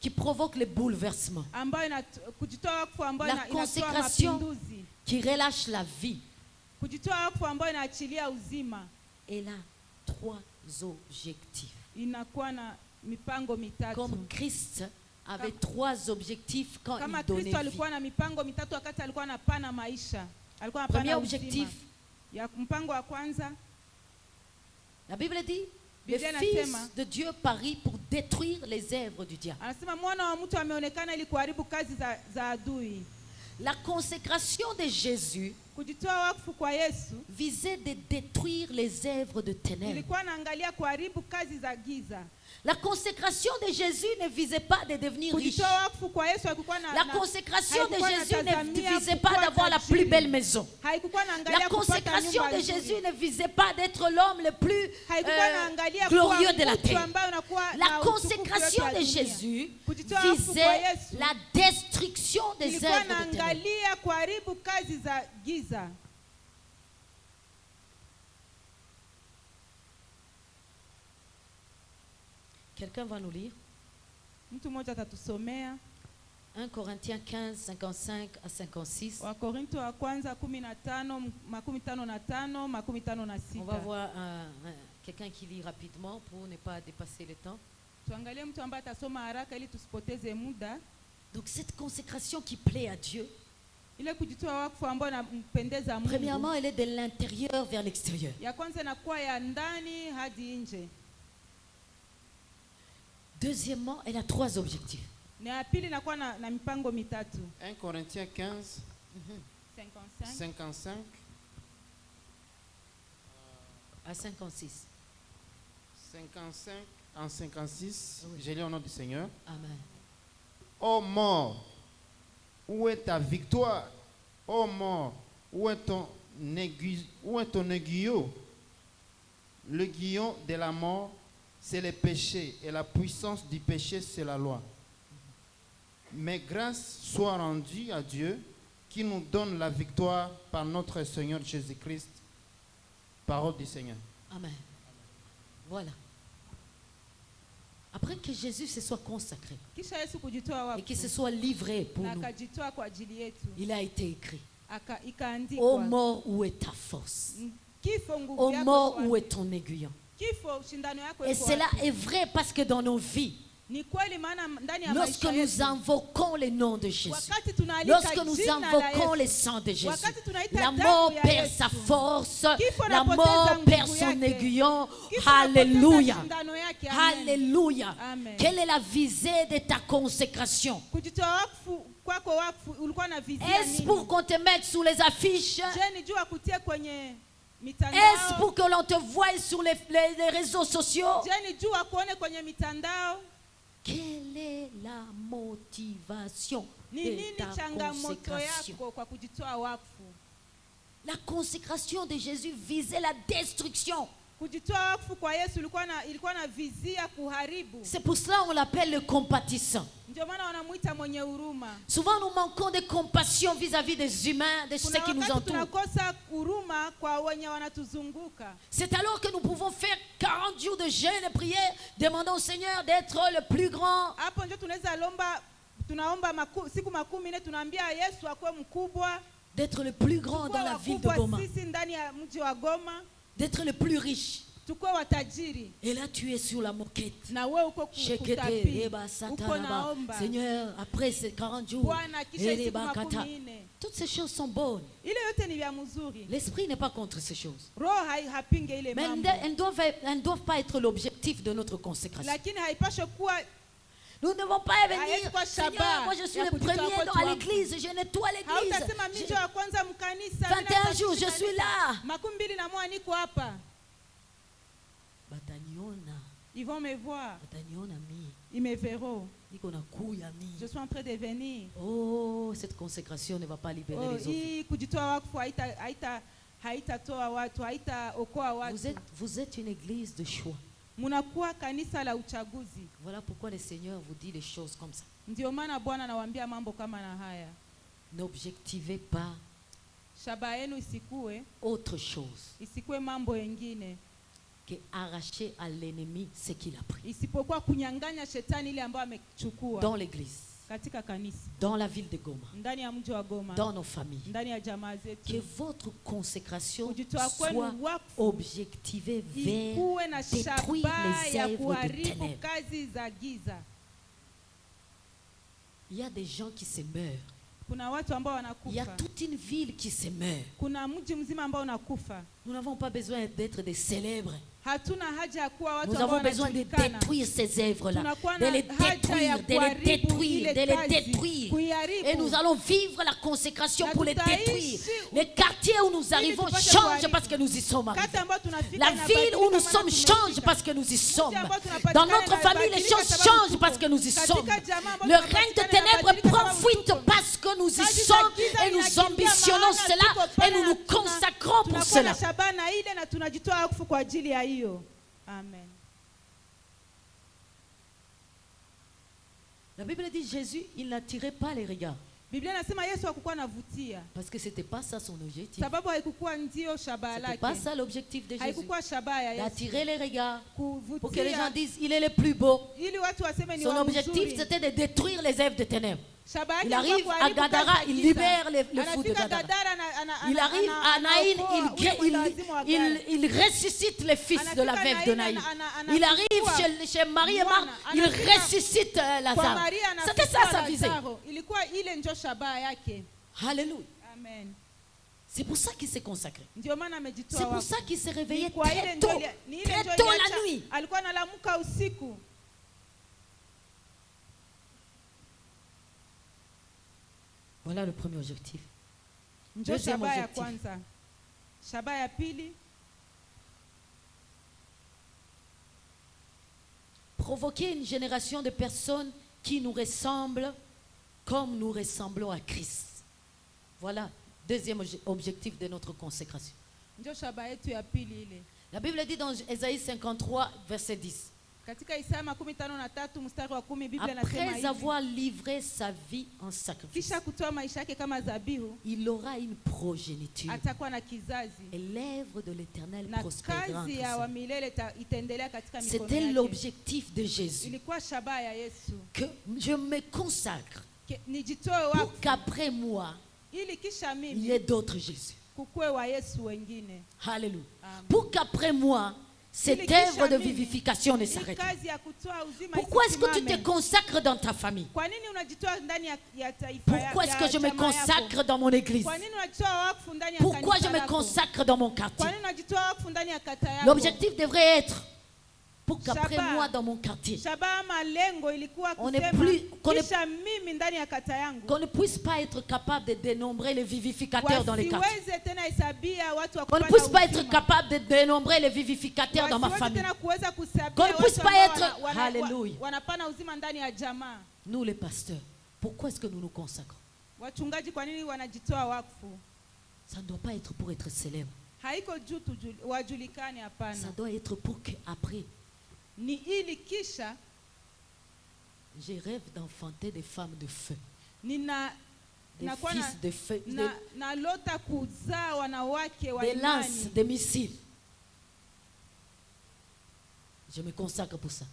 qui provoque les bouleversements. Kujitoa wakfu ambayo La inatoa consécration mapinduzi. qui relâche la vie. Kujitoa wakfu ambayo inaachilia uzima. Elle a 3 objectifs. Inakuwa na mipango mitatu. Comme Christ avait 3 objectifs quand kama il donnait Kristo vie. alikuwa na mipango mitatu wakati alikuwa anapana maisha. Alikuwa anapana Premier uzima. objectif. Ya mpango wa kwanza, La Bible dit, le Biblia Fils inasema, de Dieu parit pour détruire les œuvres du diable. anasema mwana wa mtu ameonekana ili kuharibu kazi za adui. La consécration de Jésus Kujitoa wakfu kwa Yesu visait de détruire les œuvres de ténèbres. ilikuwa naangalia kuharibu kazi za giza. La consécration de Jésus ne visait pas de devenir riche. Kujitoa wakfu kwa Yesu haikuwa na La consécration de haikuwa Jésus ne natazamia visait pas kuwa d'avoir la tajiri. plus belle maison. Haikuwa naangalia La kupata consécration nyumba de nzuri. Jésus ne visait pas d'être l'homme le plus Haikuwa naangalia glorieux kuwa de la mtu terre. ambaye unakuwa La na utukufu consécration yote de ya dunia. Jésus Kujitoa wakfu kwa visait Yesu la destruction des ilikuwa œuvres de ténèbres. naangalia kuharibu kazi za giza. Quelqu'un va nous lire Mtu mmoja atatusomea 1 Corinthiens 15, 55 à 56. Wakorintho wa kwanza 15, 55, 56. On va voir quelqu'un qui lit rapidement pour ne pas dépasser le temps. Tuangalie mtu ambaye atasoma haraka ili tusipoteze muda. Donc cette consécration qui plaît à Dieu, Ile kujitoa wakfu ambayo inampendeza Mungu. premièrement, elle est de l'intérieur vers l'extérieur. Ya kwanza inakuwa ya ndani hadi nje. Deuxièmement, elle a 3 objectifs. Na ya pili inakuwa na mipango mitatu. 1 Corinthiens 15, 55. 55 À 56. 55 en 56, Oui. j'ai lu au nom du Seigneur. Amen. Ô mort, où est ta victoire? Ô mort, où est ton aiguillon? Le guillon de la mort, c'est le péché, et la puissance du péché, c'est la loi. Mais grâce soit rendue à Dieu, qui nous donne la victoire par notre Seigneur Jésus-Christ. Parole du Seigneur. Amen. Voilà. Après que Jésus se soit consacré Kisha Yesu kujitoa et qu'il se wakfu soit livré pour na nous, akajitoa kwa ajili yetu. il a été écrit: Ô Ikaandikwa, mort, où est ta force? kifo nguvu Ô yako mort, iko où wapi? est ton aiguillon? Kifo shindano yako Et iko cela wapi? est vrai parce que dans nos vies, Ni kweli maana ndani ya lorsque maisha nous yetu invoquons le nom de Jésus, wakati tunaalika lorsque nous jina la invoquons le Yesu, sang de Jésus, wakati tunaita la damu mort ya perd Yesu, sa force, kifo la napoteza mort nguvu perd son yake. aiguillon. Kifo napoteza Alléluia. shindano yake. Amen. Alléluia. Amen. Quelle est la visée de ta consécration? Kujitoa wakfu kwako wakfu ulikuwa na vizia Est-ce nini? pour qu'on te mette sous les affiches? Je ni juu akutie kwenye Est-ce mitandao? pour que l'on te voie sur les réseaux sociaux? Je ni juu akuone kwenye mitandao? Quelle est la motivation Ni de nini ta changamoto consécration? yako kwa kujitoa wakfu? La consécration de Jésus visait la destruction. Kujitoa wakfu kwa Yesu ilikuwa na vizia kuharibu. C'est pour cela qu'on l'appelle le compatissant. Ndio maana wanamuita mwenye huruma. Souvent nous manquons de compassion vis-à-vis des humains, de ceux Kuna qui nous wakati entourent. tunakosa huruma kwa wenye wanatuzunguka. C'est alors que nous pouvons faire 40 jours de jeûne et prière, demandant au Seigneur d'être le plus grand. Hapo ndio tunaomba siku 40 tunaambia Yesu akuwe mkubwa. D'être le plus grand dans la ville de Goma. Sisi ndani ya mji wa Goma. D'être le plus riche. Tukuwe watajiri. Et là tu es sur la moquette. Na wewe uko kutapi. Uko naomba. Seigneur, après ces 40 jours, Bwana kisha siku 40. toutes ces choses sont bonnes. Ile yote ni vya mzuri. L'esprit n'est pas contre ces choses. Roho haipinge ile Mais mambo. elles ne doivent pas être l'objectif de notre consécration. Lakini haipaswi kuwa. Nous ne devons pas venir, Seigneur, moi je suis le premier à l'église, je nettoie l'église. Hautasema mimi ndio wa kwanza mkanisa. 21 jours, je suis là. 21 niko hapa. Bataniona. Ils vont me voir. Bataniona mi. Ils me verront. Niko na kuya mi. Je suis en train de venir. Oh, cette consécration ne va pas libérer les autres. Hii kujitoa wakfu haitatoa watu, haitaokoa watu. Vous êtes une église de choix. Munakuwa kanisa la uchaguzi. Voilà pourquoi le Seigneur vous dit des choses comme ça. Ndio maana Bwana anawaambia mambo kama na haya. N'objectivez pas Shabaha yenu isikuwe autre chose isikuwe mambo mengine que arracher à l'ennemi ce qu'il a pris. isipokuwa kunyang'anya shetani ile ambayo amechukua Dans l'église, katika kanisa, dans la ville de Goma, ndani ya mji wa Goma, dans nos familles. ndani ya jamaa Que zetu. votre consécration Kujitoa soit kwenu wakfu objectivée vers ikuwe na détruire shabaha les ya œuvres de kuharibu ténèbres. kazi za giza. Il y a des gens qui se meurent. Kuna watu ambao Il y a wanakufa. toute une ville qui se meurt. Kuna mji mzima ambao unakufa. Nous n'avons pas besoin d'être des célèbres. Hatuna haja ya kuwa watu Nous ambao avons besoin de wanajulikana. détruire ces œuvres-là, Tunakuwa de na les haja ya détruire, de les kuharibu détruire, ile de les kazi, détruire. kuiharibu. Et nous allons vivre la consécration Na pour les tutaishi détruire. Les quartiers où nous arrivons tupate changent kuharibu. parce que nous y sommes Kata arrivés. ambayo tunafika La inabadilika ville où nous maana sommes tumefika. change parce que nous y sommes. ambao tunapatikana Dans notre famille, les inabadilika choses sababu changent tuko. parce que nous y Katika sommes. jamaa ambao Le règne de tunapatikana ténèbres inabadilika prend sababu fuite tuko. parce que nous y Kazi za sommes giza et nous inakimbia ambitionnons maana cela tuko et pale nous na nous tuna- consacrons pour tunakuwa na cela. shabaha na ile na tunajitoa wakfu kwa ajili ya hiyo. Amen. La Bible dit Jésus, il n'attirait pas les regards Biblia inasema Yesu hakukuwa anavutia parce que c'était pas ça son objectif. sababu haikukuwa ndio shabaha C'était lake. pas ça l'objectif de Jésus. Haikukuwa shabaha ya Yesu D'attirer les regards pour que les gens kuvutia disent il est le plus beau. ili watu waseme ni Son wa objectif mzuri. c'était de détruire les œuvres de ténèbres. Shabaha Il yake ilikuwa arrive à kuharibu Gadara, kazi za il giza. libère le fou de Anafika Gadara. Gadara, Il arrive à Naïn, il ressuscite les fils de la veuve de Naïn. Il arrive chez Marie et Marthe, il ressuscite Kwa Lazare. Maria C'était anafika ça sa visée. Lazaro. Ilikuwa ile ndio shabaha yake. Alléluia. Amen. C'est pour ça qu'il s'est consacré. Ndio maana amejitoa C'est pour wakfu. ça qu'il s'est réveillé Ni kwa ile très ndio tôt. ni ile Très ndio tôt la iliacha- nuit. alikuwa analamuka usiku. Voilà le premier objectif. Ndio Deuxième shabaha ya objectif. kwanza. Shabaha ya pili, Provoquer une génération de personnes qui nous ressemblent comme nous ressemblons à Christ. Voilà, deuxième objectif de notre consécration. ndio shabaha yetu ya pili ile. La Bible dit dans Ésaïe 53, verset 10. Katika Isaya 53 mstari wa 10 Biblia inasema Après hivi: avoir livré sa vie en sacrifice, kisha kutoa maisha yake kama dhabihu, il aura une progéniture. atakuwa na kizazi Et l'œuvre de l'Éternel na prospérera kazi entre ya ses wa mains. milele itaendelea katika mikono C'était yake. l'objectif de Jésus. Ilikuwa shabaha ya Yesu. Que je me consacre Nijitoe pour wakfu qu'après moi, ili kisha il y mimi ait d'autres Jésus. kukue wa Yesu wengine. Alléluia. Amen. Pour qu'après moi, cette Ili kisha œuvre de mimi, vivification ne ili s'arrête pas. kazi ya kutoa uzima Pourquoi est-ce que tu te isisimame. consacres dans ta famille? Kwa nini unajitoa ndani ya taifa Pourquoi est-ce que je me jamaa yako? consacre dans mon église? Kwa nini unajitoa wakfu ndani ya Pourquoi je kanisa me lako? consacre dans mon Kwa quartier? nini unajitoa wakfu ndani ya kata yako? L'objectif devrait être pour qu'après Shabbat. moi dans mon quartier, Shabaha malengo ilikuwa On est kusema plus- qu'on est- kisha mimi ndani ya kata yangu qu'on ne puisse pas être capable de dénombrer les vivificateurs dans les quartiers. wasiweze tena hesabia watu wa Qu'on ne kupata puisse pas être uzima. capable de dénombrer les vivificateurs dans ma Wasiweze famille. tena kuweza kusabia Qu'on ne watu puisse pas ambao être- Hallelujah. wanapana uzima ndani ya jamaa. Nous les pasteurs, pourquoi est-ce que nous nous consacrons? Wachungaji kwa nini wanajitoa wakfu? Ça ne doit pas être pour être célèbre. Haiko juu wajulikane, Ça hapana. doit être pour qu'après, Ni ili kisha je rêve d'enfanter des femmes de feu, nina des nakuwa fils de feu, na lota kuzaa wanawake wa des lances, imani. des missiles. Je me consacre pour ça.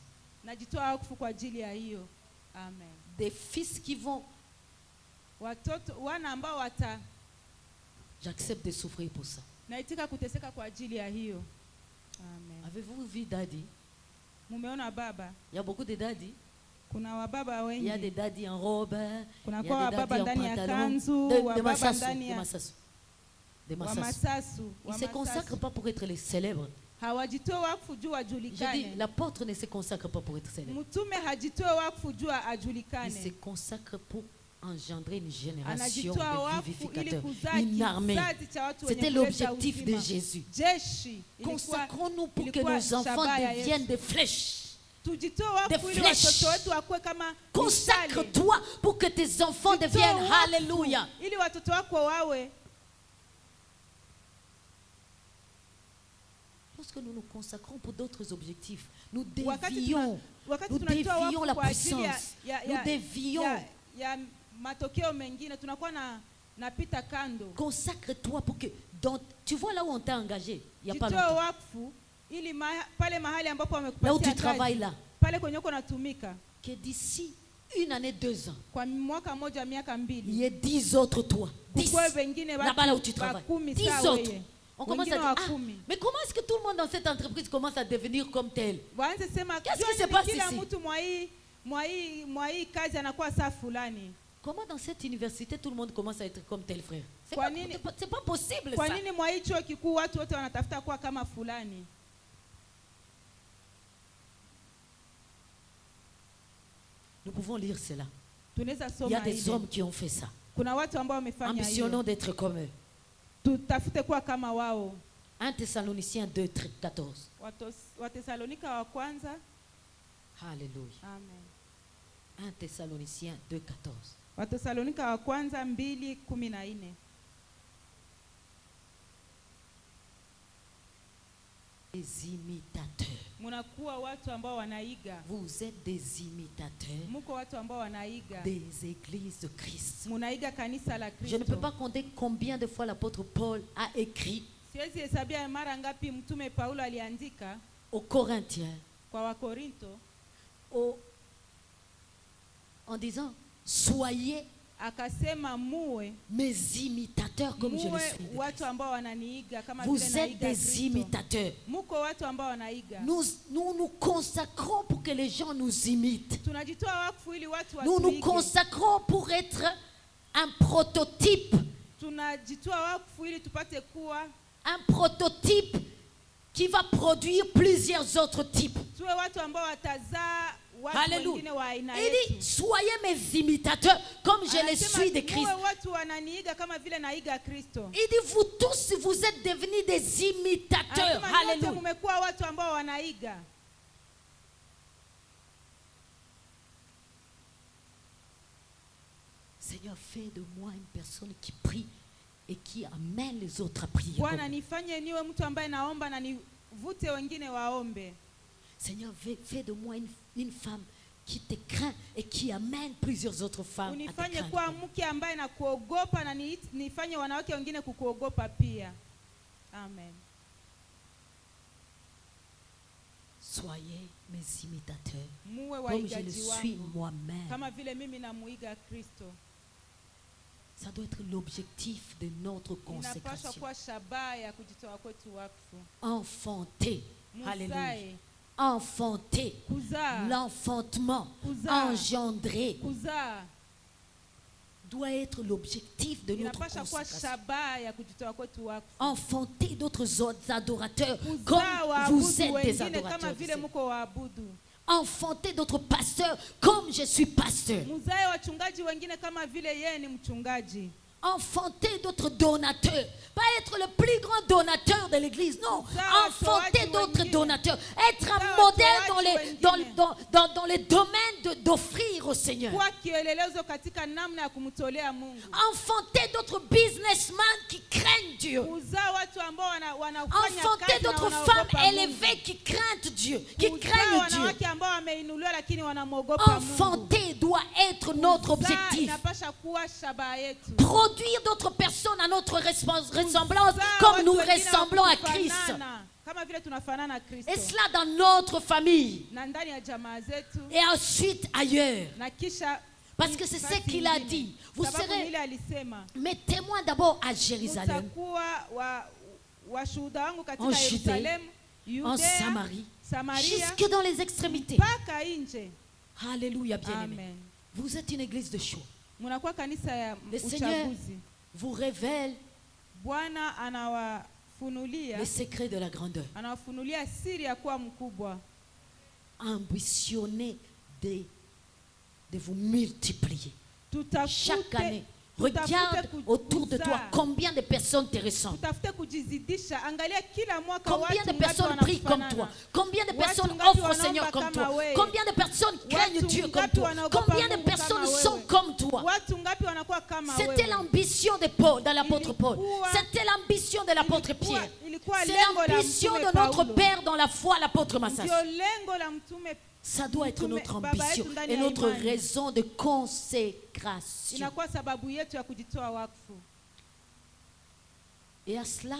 Najitoa wakfu kwa ajili ya hiyo. Amen. Des fils qui vont, Watoto wana ambao j'accepte de souffrir pour ça. naitika kuteseka kwa ajili ya hiyo. Amen. Avez-vous vu daddy? Mumeona baba? Il y a beaucoup de daddy. Kuna wababa Il y a des wengi. daddy en robe, Kuna il y kwa a des wababa daddy en ndani ya pantalon, kanzu, de wababa massasu, ndani de ya massasu. De wa massasu. masasu, Ils wa ne se consacrent masasu. pas pour être les célèbres. Hawajitoa wakfu juu Je dis, ajulikane. l'apôtre ne se consacre pas pour être célèbre. Mtume hajitoa wakfu juu Il se ajulikane. consacre pour engendrer une génération Anajitoa de wakfu ili vivificateurs, kuzaa une armée. kizazi cha watu wenye C'était kuleta l'objectif de uzima. Jésus. Jeshi ilikuwa Consacrons-nous pour que ilikuwa nos enfants shabaha ya deviennent Yesu. des flèches. Tujitoe wakfu ili flèches. watoto wetu wakuwe kama mishale. Consacre-toi pour que tes enfants Jitoe deviennent, wakfu alléluia, ili watoto wako wawe Lorsque nous nous consacrons pour d'autres objectifs, nous Wakati dévions, wakati nous tunatoa dévions wakfu la kwa ajili puissance, ya nous dévions. ya matokeo mengine, tunakuwa napita kando. Consacre-toi pour que, tu vois là où on t'a engagé, il n'y a pas Jitoe longtemps, wakfu ili pale mahali ambapo là où tu wamekupatia travailles kazi, là, pale kwenye uko natumika que d'ici 1 année, 2 ans, kwa mwaka mmoja, miaka il mbili, y ait 10 autres toi. 10 kukuwe wengine là-bas là où tu watu travailles. bakumi 10 sawa autres. weye. On commence Wengine à dire, wakumi. mais comment est-ce que tout le monde dans cette entreprise commence à devenir comme tel? Waanze sema Qu'est-ce qui "Jua se nini passe kila ici?" mtu mwa hii kazi anakuwa saa fulani. Comment dans cette université tout le monde commence à être comme tel frère? C'est Kwa pas, nini- c'est pas possible Kwa ça. nini mwa hii chuo kikuu watu wote wanatafuta kuwa kama fulani? Nous pouvons lire cela. Tunaweza Il y a soma des ile. hommes qui ont fait ça. Kuna watu ambao wamefanya Ambitionnons hiyo. d'être comme eux. Tutafute kuwa kama wao. 1 Thessaloniciens 2, 14. Watesalonika wa kwanza. Alléluia. Amen. 1 Thessaloniciens 2, 14. Watesalonika wa kwanza 2:14. Des imitateurs. Munakuwa watu ambao wanaiga. Vous êtes des imitateurs Muko watu ambao wanaiga. des églises de Christ. Munaiga kanisa la Kristo. Je ne peux pas compter combien de fois l'apôtre Paul a écrit Siwezi hesabia mara ngapi mtume Paulo aliandika aux Corinthiens kwa Wakorinto en disant soyez akasema muwe mes imitateurs comme je le muwe suis de watu Christ. ambao wananiiga kama Vous vile êtes naiga des Kristo. imitateurs. Muko watu ambao wanaiga. Nous nous consacrons pour que les gens nous imitent. Tunajitoa wakfu ili watu Nous nous watuige. consacrons pour être un prototype. Tunajitoa wakfu ili tupate kuwa Un prototype qui va produire plusieurs autres types. tuwe watu ambao watazaa watu Alléluia. wengine wa aina Il yetu. dit, soyez mes imitateurs comme je le Anasema, suis de Christ. muwe watu wananiiga kama vile naiga Kristo. Il dit, vous tous, vous êtes devenus des imitateurs. Anasema, nyote Alléluia. mmekuwa watu ambao wanaiga. Seigneur, fais de moi une personne qui prie et qui amène les autres à prier. Bwana, comme- nifanye niwe mtu ambaye naomba na nivute wengine waombe. Seigneur, fais de moi une femme qui te craint et qui amène plusieurs autres femmes à te Unifanye craindre. kuwa mke ambaye nakuogopa na nifanye wanawake wengine kukuogopa pia. Amen. Soyez mes imitateurs Muwe comme je le waigaji suis wangu moi-même. kama vile mimi namuiga Kristo. Ça doit être l'objectif de notre Inapaswa consécration. kuwa shabaha ya kujitoa kwetu wakfu. Enfanter. Alléluia. Muzae, Enfanter. kuzaa, L'enfantement. Kuzaa. Engendrer. kuzaa Doit être l'objectif de notre inapaswa kuwa consécration. shabaha ya kujitoa kwetu wakfu. Enfanter d'autres adorateurs Kuzaa comme vous waabudu êtes des wengine kama adorateurs. vile muko waabudu. Enfanter d'autres pasteurs comme je suis pasteur. Muzae wachungaji wengine kama vile yeye ni mchungaji. Enfanter d'autres donateurs. Pas être le plus grand donateur de l'église. Non. Enfanter d'autres donateurs. Être un modèle dans les domaines d'offrir au Seigneur. Kuwa kielelezo katika namna ya kumtolea Mungu. Enfanter d'autres businessmen qui craignent Dieu. Kuzaa watu ambao wanafanya Enfanter kazi na d'autres wanaogopa femmes Mungu. élevées qui craignent Dieu. Qui Kuzaa craignent Dieu. wanawake ambao wameinuliwa lakini wanamwogopa Mungu. Enfanter doit être notre Kuzaa objectif. inapasha kuwa shabaha yetu. Produire d'autres personnes à notre ressemblance Kuzaa comme watu nous wengine ressemblons à wakufanana, Christ. kama vile tunafanana na Kristo. Et cela dans notre famille. Na ndani ya jamaa zetu Et ensuite ailleurs. na kisha Parce que c'est ce nafasi qu'il a nyingine. dit. Vous Sababu serez ile alisema mes témoins d'abord à Jérusalem, mtakuwa washuhuda wangu En katika Judée, Yerusalemu, en Yudea, Samarie, Samaria jusque dans les extrémités. mpaka nje. Alléluia, bien-aimés. Amen. Vous êtes une église de choix. Munakuwa kanisa ya Le Seigneur uchaguzi. vous révèle Bwana anawafunulia les secrets de la grandeur. anawafunulia siri ya kuwa mkubwa. Ambitionnez de vous multiplier. Chaque Tutafute année, Regarde autour de toi combien de personnes te ressemblent. Tutafute kujizidisha. Angalia kila mwaka Combien watu de ngapi personnes prient comme wanafanana. toi? Combien de Watu personnes ngapi offrent au wanaomba Seigneur comme kama toi? wewe? Combien de personnes craignent Watu Dieu comme ngapi toi? wanaogopa Combien de Mungu personnes kama sont wewe? comme toi? Watu ngapi wanakuwa kama C'était wewe? l'ambition de Paul, de l'apôtre Paul. Ilikuwa- C'était l'ambition de l'apôtre ilikuwa- Pierre. ilikuwa C'est lengo la l'ambition mtume de notre Paulo. Père dans la foi, l'apôtre Massas. Ndio lengo la mtume. Ça doit être notre Baba ambition yetu ndani et ya notre imani. raison de consécration. Inakuwa sababu yetu ya kujitoa wakfu. Et à cela,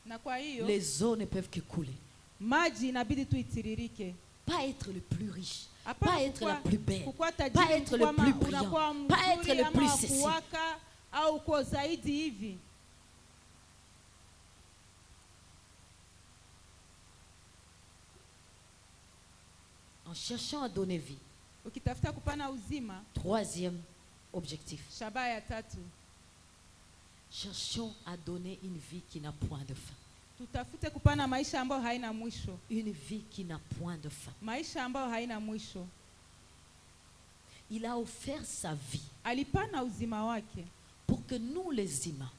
Na kwa hiyo les eaux ne peuvent que couler. maji inabidi tu itiririke. Pas être le plus riche, Hapana pas être la plus belle, kukuwa pas tajiri, être le plus brillant, unakuwa pas être mzuri le plus ama ceci. kuwaka au kwa zaidi hivi. En cherchant à donner vie. Ukitafuta kupana uzima, Troisième objectif. shabaha ya tatu, Cherchons à donner une vie qui n'a point de fin. tutafute kupana maisha ambayo haina mwisho. Une vie qui n'a point de fin. Maisha ambayo haina mwisho. Il a offert sa vie Alipana uzima wake pour que nous les humains,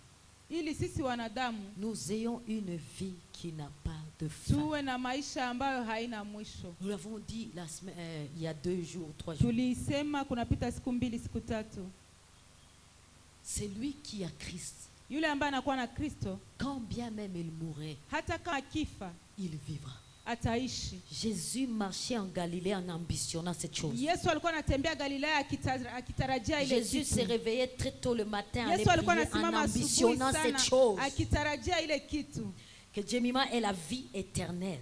ili sisi wanadamu nous ayons une vie qui n'a pas de fin. tuwe na maisha ambayo haina mwisho. Nous l'avons dit la semaine, il y a 2 jours, 3 jours. Tulisema kunapita siku mbili, siku tatu. C'est lui qui a Christ. Yule ambaye anakuwa na Kristo, Quand bien même il mourrait, hata kama akifa il vivra. ataishi. Jésus marchait en Galilée en ambitionnant cette chose. Yesu alikuwa anatembea Galilaya akitarajia ile Jésus s'est kitu. réveillé très tôt le matin, allait Yesu alikuwa prier en anasimama asubuhi ambitionnant sana cette chose. akitarajia ile kitu. Que Jemima ait la vie éternelle.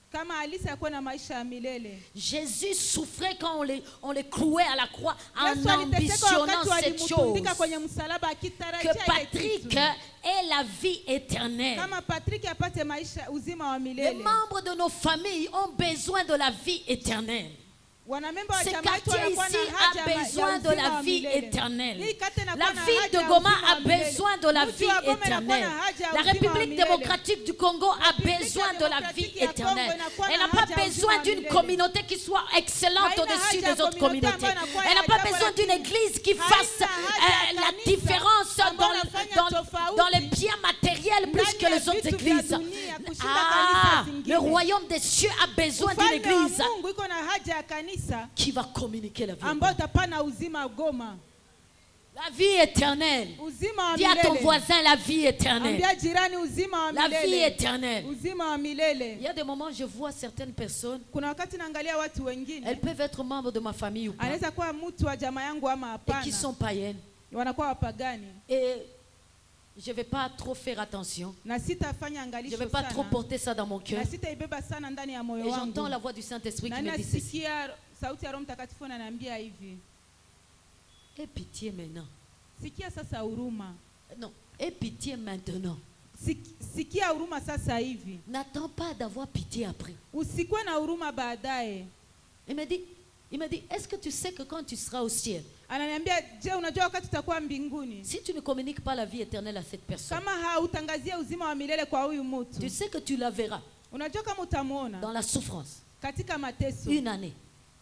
Kama Alisa yakuwa na maisha ya milele. Jésus souffrait quand on les clouait à la croix en Yesu aliteseka ambitionnant wakati cette chose. walimtundika kwenye msalaba akitarajia Que ile Patrick kitu. ait la vie éternelle. Kama Patrick apate maisha uzima wa Les milele. membres de nos familles ont besoin de la vie éternelle. Wanamemba wa Ce chama yetu quartier wanakuwa ici na haja a ya besoin de uzima la wa vie milele. éternelle. Hii kata inakuwa La na ville haja de ya Goma uzima a wa milele. besoin de la Mji vie wa Goma inakuwa na éternelle. haja ya La uzima wa République milele. démocratique du Congo a République besoin de la vie démocratique ya Congo éternelle. inakuwa Elle na n'a pas haja ya besoin uzima wa d'une milele. communauté qui soit excellente Haina au-dessus haja ya des autres communauté communautés. ambayo inakuwa Elle n'a ya pas ajabu, besoin d'une lakini église qui haina fasse haja ya la kanisa différence ambayo inafanya tofauti dans les biens matériels plus ndani que ya les autres vitu vya églises. dunia kushinda Ah, kanisa zingine. le royaume des cieux a besoin d'une Ufalme wa église Mungu iko na haja ya kanisa qui va communiquer la vie. ambayo tapana uzima Goma. La vie éternelle. Uzima wa Dis à ton milele. voisin la vie éternelle. Ambia jirani uzima wa La vie milele. éternelle. Uzima wa Il milele. y a des moments je vois certaines personnes, Kuna wakati naangalia watu elles wengine peuvent être membres de ma famille ou pas, anaweza kuwa mtu wa jamaa yangu ama et qui hapana, sont païennes. wanakuwa wapagani Et je ne vais pas trop faire attention. na sitafanya Je ne angalisho vais pas trop sana porter ça dans mon cœur. na sitaibeba sana ndani ya Et moyo j'entends wangu, la voix du Saint-Esprit na qui me dit ceci. nasikia sauti ya Roho Mtakatifu ananiambia hivi, Aie pitié maintenant. sikia sasa huruma, Non, aie pitié maintenant. sikia huruma sasa hivi, N'attends pas d'avoir pitié après. usikuwe na huruma baadaye. Il me dit, est-ce que tu sais que quand tu seras au ciel, Ananiambia, je, unajua wakati utakuwa mbinguni, si tu ne communiques pas la vie éternelle à cette personne, kama hautangazia uzima wa milele kwa huyu mtu, tu sais que tu la verras unajua kama utamuona dans la souffrance. katika mateso, 1 année,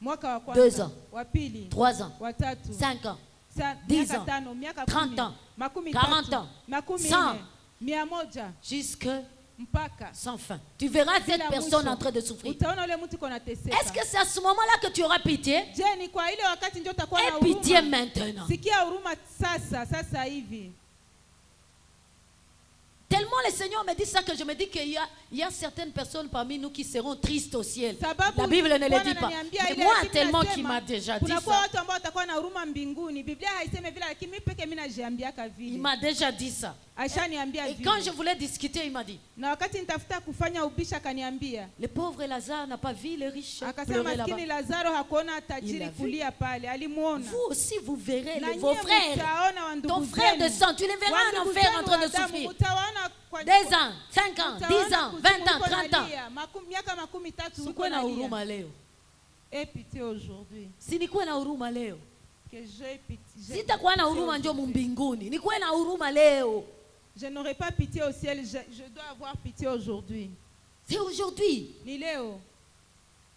mwaka wa 2 kwanza, ans, wa pili, 3 ans, wa tatu, 5 ans, 10 miaka ans, 5, miaka 30 10, ans, makumi 40 tatu, ans, makumi 100, 4, 100, jusque mpaka sans fin. Tu verras cette bila personne mwisho. en train de souffrir. Utaona ule mtu iko nateseka. Est-ce que c'est à ce moment-là que tu auras pitié? Je, ni kwa ile wakati ndio utakuwa na Aie pitié huruma? maintenant. Sikia huruma sasa hivi. Tellement le Seigneur me dit ça que je me dis qu'il y a certaines personnes parmi nous qui seront tristes au ciel. Sababu La Bible ne le Bwana dit pas. ananiambia Mais ile, moi, lakini tellement nasema, qu'il m'a déjà dit kunakuwa ça. watu ambao watakuwa na huruma mbinguni. Biblia haiseme vile, lakini mimi peke mimi najiambiaka Il vile. m'a déjà dit ça. Ashaniambia Et vile. quand je voulais discuter, il m'a dit, Na wakati nitafuta kufanya ubisha akaniambia, le pauvre Lazare n'a pas vu les riches akasema pleurer là-bas. maskini Lazaro hakuona Il tajiri a vu. kulia pale, alimuona. Vous aussi, vous verrez Na vos nyie frères, mtaona wa ndugu ton frère de zenu. sang, tu les verras en Wa ndugu enfer zenu en train de wa damu, souffrir. mtawaona kwa 2 ans, 5 ans, 10 ans, 20 ans, 30 ans. Miaka makumi tatu Sikuwe na nalia. huruma leo. Aie pitié aujourd'hui. Si nikuwe na huruma leo. Que j'ai pitié. Sitakuwa na huruma njo mbinguni. Nikuwe na huruma leo. Je n'aurai pas pitié au ciel, je dois avoir pitié aujourd'hui. C'est aujourd'hui. Ni leo,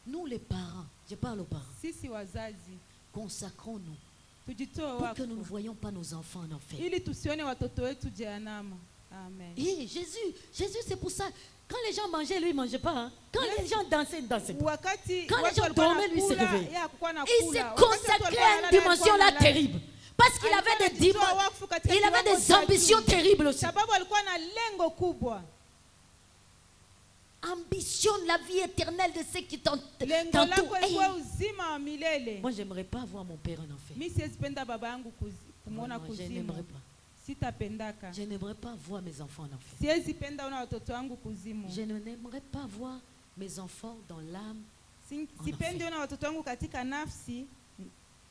Nous les parents, je parle aux parents, sisi wazazi, consacrons-nous Tujitoe pour que nous ne wakfu voyions pas nos enfants en enfer. ili tusione watoto wetu jehanamu. Amen. Et Jésus, c'est pour ça. Quand les gens mangeaient, lui, il ne mangeait pas. Hein. Quand les gens dansaient, il ne dansait pas. Wakati Quand les watu gens walikuwa dormaient, lui, il se wanakula, réveillait. yeye hakukuwa Il anakula. s'est Wakati watu consacré walikuwa à une wanalala, dimension alikuwa là analala. terrible. Parce qu'il Alikuwa avait des anajitoa wakfu katika il avait kiwango des cha ambitions juu. terribles aussi. Sababu alikuwa na lengo kubwa. Ambitionne la vie éternelle de ceux qui Lengo t'entourent. lako Hey. ilikuwa uzima wa milele. Moi, j'aimerais pas voir mon père en enfer. Mimi siwezi penda baba yangu kumwona Non, je kuzimu. n'aimerais pas. Sitapendaka. Je n'aimerais pas voir mes enfants en enfer. Siwezi penda ona watoto wangu kuzimu. Je n'aimerais pas voir mes enfants dans l'âme. Sipendi ona watoto wangu katika nafsi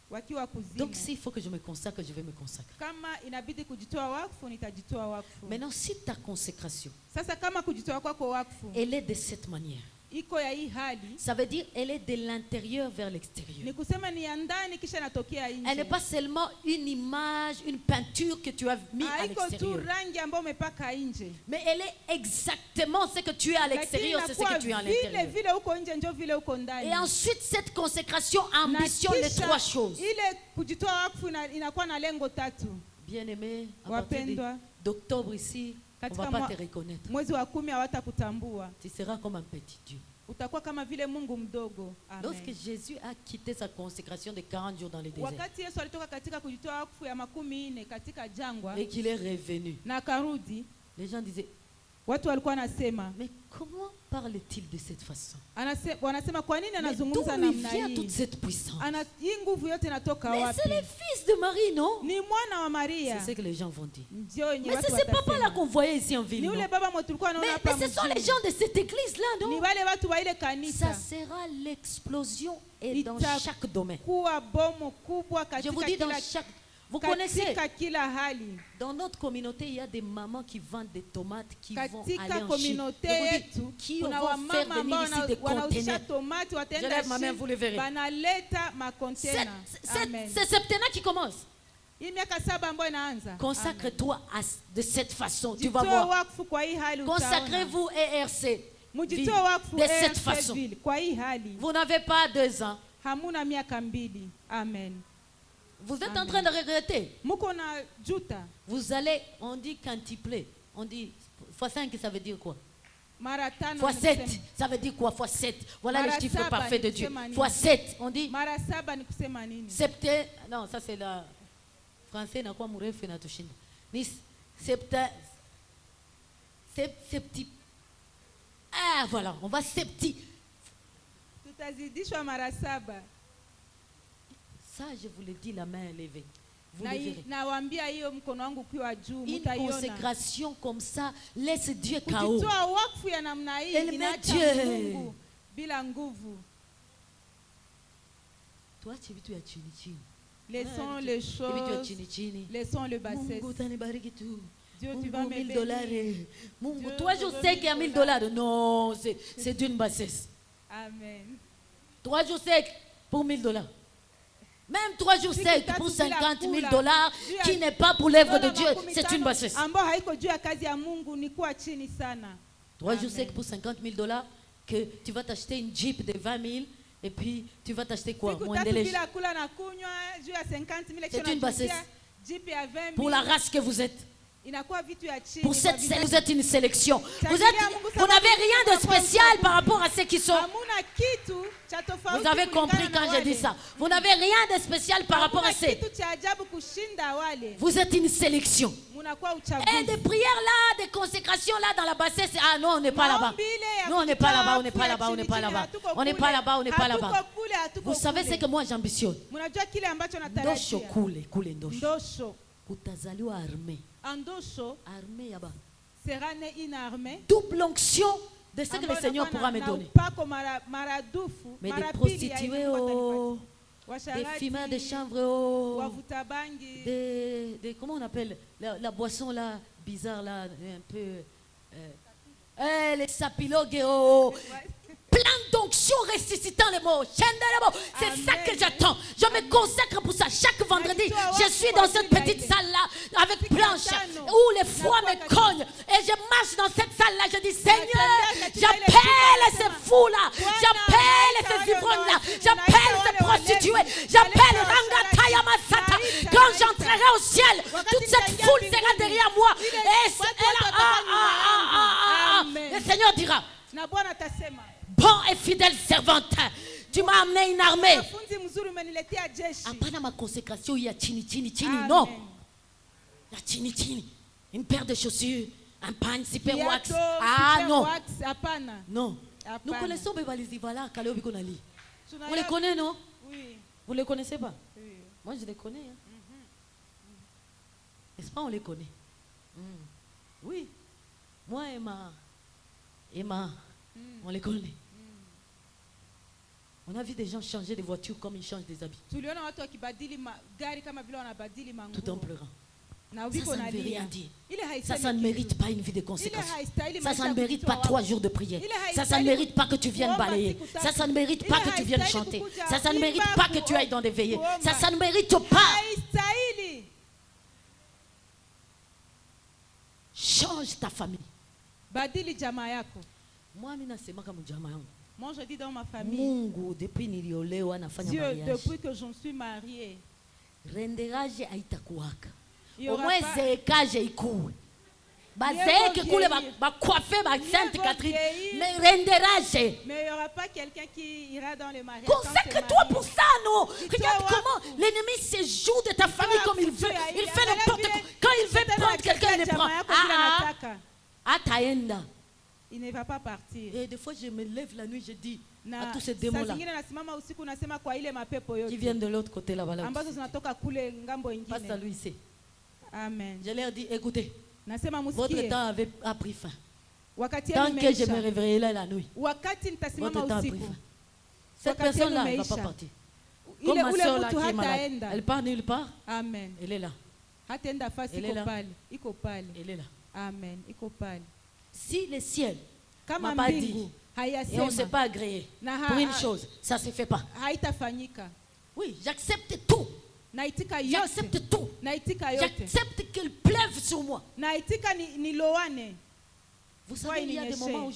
wakiwa kuzimu. Donc, s'il faut que je me consacre, je vais me consacrer. Kama inabidi kujitoa wakfu, nitajitoa wakfu. Maintenant, si ta consécration, Sasa kama kujitoa kwako wakfu elle est de cette manière, iko ya hii hali, ça veut dire elle est de l'intérieur vers l'extérieur. ni kusema ni ya ndani kisha natokea nje. Elle n'est pas seulement une image, une peinture que tu as mis à Haiko tu l'extérieur. rangi ambayo umepaka nje. Mais elle est exactement ce que tu es à l'extérieur, c'est ce que tu es à vile l'intérieur. vile uko nje ndio vile uko ndani. Et ensuite, cette consécration ambitionne les kisha, trois choses. ile kujitoa wakfu inakuwa na lengo tatu. Bien-aimé, à partir Wapendwa, d'octobre ici, on ne va katika pas te reconnaître. mwezi wa 10 hawatakutambua. Tu seras comme un petit Dieu. Utakuwa kama vile Mungu mdogo. Lorsque Amen. Jésus a quitté sa consécration de 40 jours dans le désert Wakati Yesu alitoka katika kujitoa wakfu ya 40 katika jangwa et qu'il est revenu, na akarudi, les gens disaient, watu walikuwa wanasema, mais comment parle-t-il de cette façon? wanasema kwa nini Mais d'où anazungumza lui namna vient toute hii? cette puissance? Hii nguvu yote inatoka Mais wapi? c'est le fils de Marie, non? Ni mwana wa Maria. C'est ce que les gens vont dire. Ndio yenye Mais watu c'est ce papa-là watasema. qu'on voyait ici en ville, Ni non? ule baba mwetu tulikuwa Mais, naona mais hapa ce sont les mjini. gens de cette église-là, Ni non? wale watu wa ile Ça kanisa. sera l'explosion et dans Ita- chaque domaine. Kuwa bomu kubwa Je vous katika dis dans kila chaque... Vous connaissez, katika kila hali. dans notre communauté, il y a des mamans qui vendent des tomates qui vont Katika aller en Chine. communauté Je vous yetu dis, qui kuna vont faire wamama venir ambao ici des wanauzisha conteneurs. tomati Je wataenda lève ma main, Chine, vous le verrez. banaleta makontena. Amen. C'est septennat qui commence. Hii miaka 7 ambayo inaanza. Consacre-toi de cette façon, tu vas Jitoe voir. wakfu kwa hii hali utaona. Consacrez-vous ERC. Mujitoe wakfu de cette RC façon. Ville. Kwa hii hali Vous n'avez pas 2 ans. hamuna miaka 2. Amen. Vous êtes Amen. en train de regretter. Muko na juta. Vous allez, on dit quintuplé. On dit x5, ça veut dire quoi? Mara 5 x7, ça veut dire quoi? x7. Voilà le Mara chiffre saba parfait de ni Dieu. kusema nini? x7, on dit Mara 7 ni kusema nini? septe. Non, ça c'est la français na kwa mrefu na tushinda. Ni septa septi. Ah voilà, on va septi. Tutazidishwa mara 7. Ça je vous le dis, la main levée. Vous Na le verrez. nawaambia hiyo mkono wangu ukiwa juu Une mtaiona. consécration comme ça laisse Dieu KO. Kujitoa wakfu ya namna hii Elle inaacha met Dieu. Mungu bila nguvu. Tuache vitu ya chini chini. Laissons les Vitu ya choses, chini chini. laissons le bassesse. Mungu utanibariki tu. Dieu, tu vas Mungu, me 1000 bénir. dollars. Mungu, Dieu, toi je je veux sais qu'il y a 1000 1000 dollars. Non, c'est d'une bassesse. Amen. 3 jours secs pour 1000 dollars. Même 3 jours secs pour 50 000 dollars qui n'est pas pour l'œuvre de Dieu, c'est une bassesse. Ambao haiko juu ya kazi ya Mungu ni kuwa chini sana. 3 jours Amen. secs pour 50 000 dollars que tu vas t'acheter une Jeep de 20 000 et puis tu vas t'acheter quoi? Siku Moins tatu de bila kula na kunywa juu ya 50,000 C'est une bassesse. Jeep ya 20,000. Pour la race que vous êtes. Inakuwa vitu ya chini. Pour cette, vous êtes une sélection. Vous Changilia Mungu n'avez sababu rien de spécial par rapport à ceux qui sont. Hamuna kitu cha tofauti. Vous avez kulingana compris na quand j'ai dit wale. ça. Vous n'avez rien de spécial par rapport à Hamuna ceux. kitu cha ajabu kushinda wale. Vous êtes une sélection. Munakuwa Et uchaguzi. des prières là, des consécrations là dans la bassesse. Ah non, on n'est pas là-bas. Maombi ile ya Non, on n'est pas là-bas, on n'est kujitoa pas là-bas, on chini n'est pas chini, là-bas. hatuko On n'est kule. pas là-bas, on n'est pas là-bas. Hatuko kule, hatuko Vous savez kule. ce que moi j'ambitionne. Munajua kile ambacho Ndosho natarajia. kule ndosho. Ndosho. Utazaliwa armée. Andosho Armée yaba. sera né une armée. Double onction de ce que ambayo le Seigneur inakuwa pourra na- me na donner. upako maradufu. Mais mara des pili ya prostituées, ile Mungu oh, atanipatia. des Washarati, fumeurs de chanvre, oh, wavuta bangi, comment on appelle la boisson là, bizarre là, un peu. Les sapilogues, oh, plein d'onction ressuscitant les mots. C'est ça Amen. que j'attends. Je me consacre pour ça. Chaque vendredi, je suis dans cette petite salle-là avec planche où les foies me cognent. Et je marche dans cette salle-là. Je dis, Seigneur, j'appelle ces fous-là. J'appelle ces ivrognes-là. J'appelle ces prostituées. J'appelle Ranga Tayama Sata. Seigneur dira, na Bwana atasema, bon et fidèle servante, tu m'as amené une armée. mwanafunzi mzuri umeniletea jeshi. Hapana makonsécration ya chini chini chini, Amen. non. Ya chini chini. Une paire de chaussures, un pagne super wax. Kiato, Ah super non. wax, hapana. Non. Hapana. Nous connaissons Bebalizivala, Kaleo Bikonali. Tunaya- Vous les connaissez, non? Oui, Vous les connaissez pas? oui. Moi, je les connais. Hein. N'est-ce pas, on les connaît? Oui. Moi, Emma, on les connaît. On a vu des gens changer de voiture comme ils changent des habits, Tuliona watu wakibadili gari kama vile wanabadili tout en manguo. pleurant. Na Ça, viko ça ne veut nalia. rien dire. Ile Ça, haisemi ça ne kitu. mérite pas une vie de conséquence. haistahili Ça, maisha ça ne ya mérite kujitoa pas 3 wafu. jours de prière. Il Ça, a ça ne haistahili mérite pas que tu viennes kuomba balayer. siku tatu. Ça, ça ne mérite Il pas a que tu viennes haistahili chanter. kukuja Ça, ça ne mérite imba, pas que tu ailles dans des veillées. kuomba. Ça, ça ne mérite pas. Haistahili. Change ta famille. Badili jamaa yako. Moi, mimi nasema kama jamaa yangu. Moi je dis dans ma famille, Mungu depuis niliolewa nafanya Dieu, mariage. depuis que je me suis mariée, Renderage haitakuwaka. il y Au aura moins pas- zeekage ikuwe. Mieux Bazeeke vaut kule vieillir. bakwafe ba Sainte vaut Catherine. vieillir. Mais renderage. mais il n'y aura pas quelqu'un qui ira dans le mariage. Consacre-toi pour ça, non? Dis-toi, Regarde ouais. comment l'ennemi se joue de ta famille comme il veut. Il fait n'importe quoi. Quand il veut prendre quelqu'un, il le prend. Ataenda. Il ne va pas partir. Et des fois, je me lève la nuit, je dis Na à tous ces saa démons-là zingine nasimama usiku nasema kwa ile mapepo qui yote viennent de l'autre côté là-bas. ambazo zinatoka kule ngambo Pasteur ingine. Louis C. Amen. Je leur dis, écoutez, Nasema votre musikie. temps a pris fin. Wakati Tant yenu que je me imeisha. réveillerai là la nuit, Wakati votre nitasimama temps a pris usiku. fin. Cette Wakati personne-là, yenu elle ne va pas imeisha. partir. Comme Ile ma ule soeur là mtu qui est malade. hataenda. Elle part nulle part, Amen. elle est là. Hataenda fasi Elle est iko là. pale. Iko pale. Elle est là. Amen. Iko pale. Si le ciel Kama m'a pas mbingu dit et on ne s'est hayasema pas agréé na pour une chose, ça ne se fait pas. haitafanyika. Oui, j'accepte tout. Naitika yote. J'accepte tout. Naitika yote. J'accepte qu'il pleuve sur moi. Naitika niloane. Vous savez, il y a des moments où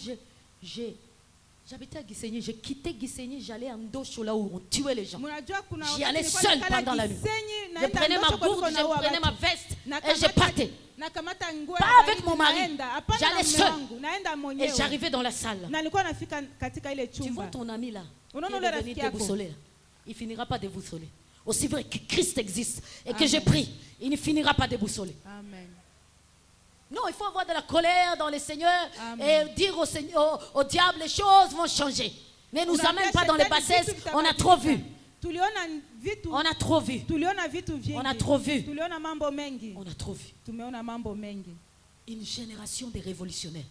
j'habitais à Gisenyi, j'ai quitté Gisenyi, j'allais à Ndosho là où on tuait les gens. Mnajua kuna J'y wakati allais nilikuwa seule nakala pendant la nuit. Gisenyi, Je naenda prenais ma Ndosho kwa gourde, kuko naua je prenais watu. ma veste et Nakamata- je partais. nakamata nguo Pas ya avec baridi, mon mari. naenda. Hapana na J'allais mume seule. wangu, naenda Et mwenyewe. j'arrivais dans la salle. Na nilikuwa nafika katika ile Tu vois chumba. ton ami là, qui Unaona est ule devenu rafiki yako? déboussolé là. Il finira pas déboussolé. Aussi vrai que Christ existe et que Amen. je prie, il ne finira pas déboussolé. Amen. Non, il faut avoir de la colère dans le Seigneur Amen. et dire au, Seigneur, au diable, les choses vont changer. Ne nous Unaambia amène pas dans les shetani bassesses, vitu on a vitabadilika. trop vu. Tuliona vitu, On a trop vu. tuliona vitu vingi. On a trop vu. Tuliona mambo mengi. On a trop vu. Tumeona mambo mengi. Une génération de révolutionnaires.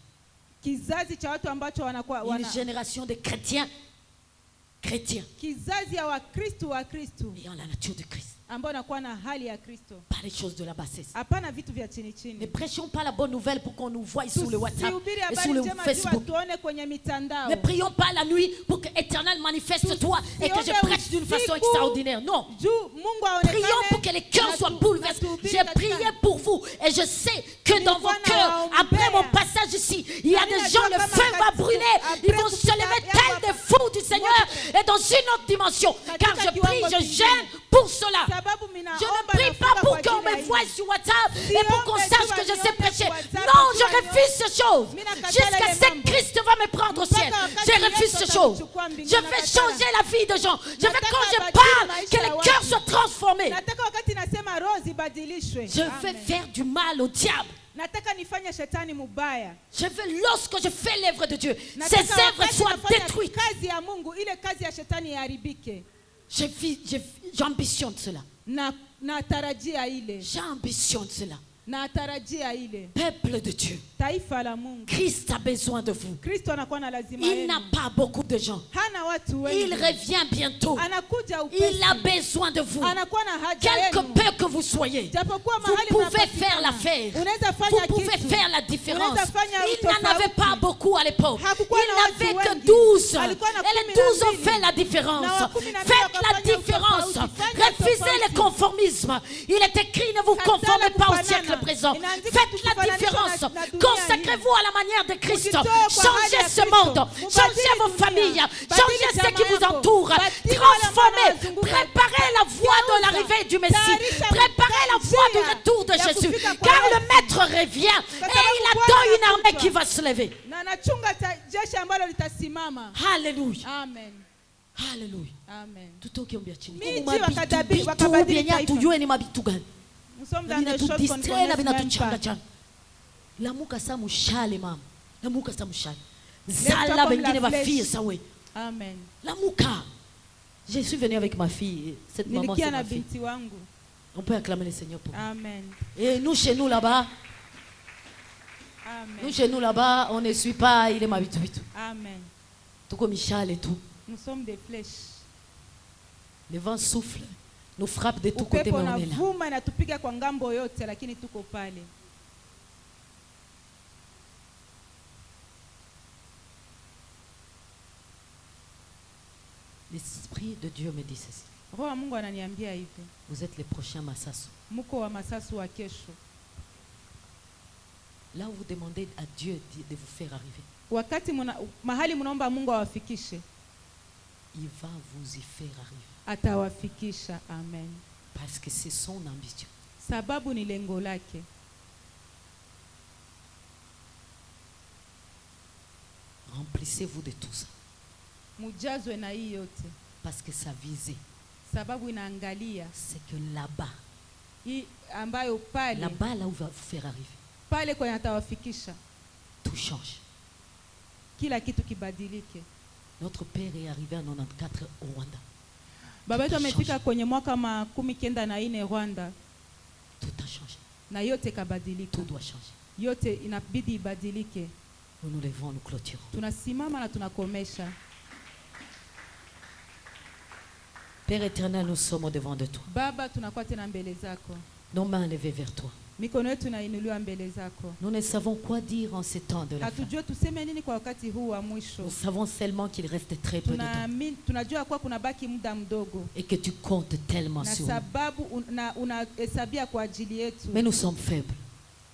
Kizazi cha watu ambacho wanakuwa Une génération de chrétiens. Chrétiens. kizazi ya Wakristo Ayant la nature de Christ. ambao wanakuwa na hali ya Kristo. Pas les choses de la bassesse. Hapana vitu vya chini Ne chini. prêchons pas la bonne nouvelle pour qu'on nous voie sur le WhatsApp Tusihubiri et habari sur le njema Facebook. juu tuone kwenye mitandao. Ne prions pas la nuit pour que l'Éternel manifeste-toi et que je Tusiombe prêche d'une façon usiku. extraordinaire. Non. Juu Mungu aonekane. Prions pour que les cœurs na soient tu- bouleversés. na tuhubiri J'ai katika- prié pour vous et je sais que dans vos Nilikuwa cœurs, nawaombea. après mon passage ici, il y a Na des ninajua gens, le kama feu va katika- brûler. Ils vont se kufika lever hapa- tels des fous du Seigneur et dans une autre dimension. Car je kiwango prie, je kingine. gêne pour cela. Sababu Je minaomba ne prie nafunga pas pour kwa qu'on ajili ya me hili. voie sur WhatsApp et pour qu'on Siombe sache tu que je sais wanione prêcher. sur WhatsApp, Non, tu je wanione. refuse ces choses. Mina katala Jusqu'à ile ce que mambo. Christ va me prendre au ciel. Mpaka wakati Je Yesu refuse ces choses. atanichukua mbinguni, Je vais nakatala. changer la vie des gens. Je veux Nataka quand je abadili parle, maisha que ya les watu. cœurs soient transformés. Nataka wakati nasema roho zibadilishwe. Je veux Amen. faire du mal au diable. Nataka nifanye shetani mubaya. Je veux, lorsque je fais l'œuvre de Dieu, Nataka ces œuvres wakati soient nafanya détruites. kazi ya Mungu, ile kazi ya shetani iharibike. J'ambitionne cela. Natarajia ile. J'ambitionne cela. Natarajia ile. Peuple de Dieu, Taifa la Mungu. Christ a besoin de vous. Kristo anakuwa na lazima Il yenu. n'a pas beaucoup de gens. Hana watu Il wengi. revient bientôt. Anakuja upesi. Il a besoin de vous. Anakuwa na haja Quelque yenu. peu que vous soyez, Japokuwa vous mahali pouvez mnapatikana, faire l'affaire. unaweza Vous fanya pouvez kitu. faire la différence. Unaweza fanya Il n'en avait utofauti. pas beaucoup à l'époque. Hakukuwa na Il watu n'avait que wengi. 12. Alikuwa na Et les 12 12 ont fait la différence. Na wa 12 Faites la wakafanya différence. utofauti. Fanya Refusez utofauti. le conformisme. Il est écrit, ne vous Katala conformez pas au kufanana. siècle présent. comparaison. Inaandika Faites la tukifananisha différence. na dunia Consacrez-vous à la manière de Christ. Mujitoe kwa hali Changez ya ce Kristo. monde. Mubadili Changez vos dunia. familles. Badili Changez ce jamaa qui vous yako. entoure. Badili wale ambao Transformez. wanazunguka. Préparez la voie de l'arrivée du Messie. Tayarisha Préparez la voie du njia retour de ya Jésus. kufika kwa Car Yesu. le Maître revient et il attend une armée qui va se lever. Na nachunga jeshi ambalo litasimama. Alléluia. Amen. Haleluya. Amen. Tutoke chini. Miji Vitu wakabadili vyenye taifa. tujue ni mabitu gani. Nous sommes Na dans des choses qu'on ne vinatudistrait na connaît même vinatuchanga pas. changa. Lamuka sa mushale mama. Lamuka sa mushale. Lève-toi Zala comme bengine la ba flèche. fille ça ouais. Amen. Lamuka. Je suis venu avec ma fille. Cette maman Nilikia c'est na ma fille. binti wangu. On peut acclamer le Seigneur pour. Amen. Et nous chez nous là-bas, nous Amen. chez nous là-bas, on ne suit pas il est ma bitu bitu. Amen. Tout comme Michal et tout. Nous sommes des flèches. Le vent souffle, nous frappe de tous côtés, Upepo mais on est là. unavuma inatupiga kwa ngambo yote, lakini tuko pale. L'Esprit de Dieu me dit ceci. Roho wa Mungu ananiambia hivi, Vous êtes les prochains Massassou. mko wa masasu wa kesho. Là où vous demandez à Dieu de vous faire arriver, Wakati mahali mnaomba Mungu awafikishe, il va vous y faire arriver. atawafikisha. Amen. Parce que c'est son ambition. Sababu ni lengo lake. Remplissez-vous de tout ça. Mujazwe na hii yote. Parce que sa visée, Sababu inaangalia c'est que là-bas, hii ambayo pale là-bas, là où va vous faire arriver, pale kwenye atawafikisha, tout change. kila kitu kibadilike. Notre père est arrivé en 94 au Rwanda. Baba yetu Tout a amefika changé. kwenye mwaka 94 Rwanda, Tout a changé. na yote kabadilika. Tout doit changer. Yote inabidi ibadilike. Nous nous levons, nous clôturons. Tunasimama na tunakomesha. Père éternel, nous sommes devant de toi. Baba, tunakuwa tena mbele zako, Nos mains levées vers toi. mikono yetu inainuliwa mbele zako. Nous ne savons quoi dire en ces temps de la fin. Hatujua tuseme nini kwa wakati huu wa mwisho. Nous savons seulement qu'il reste très peu de temps. Tunajua kuwa kuna baki muda mdogo, Et que tu comptes tellement na sur nous. sababu unahesabia kwa ajili yetu. Mais nous sommes faibles.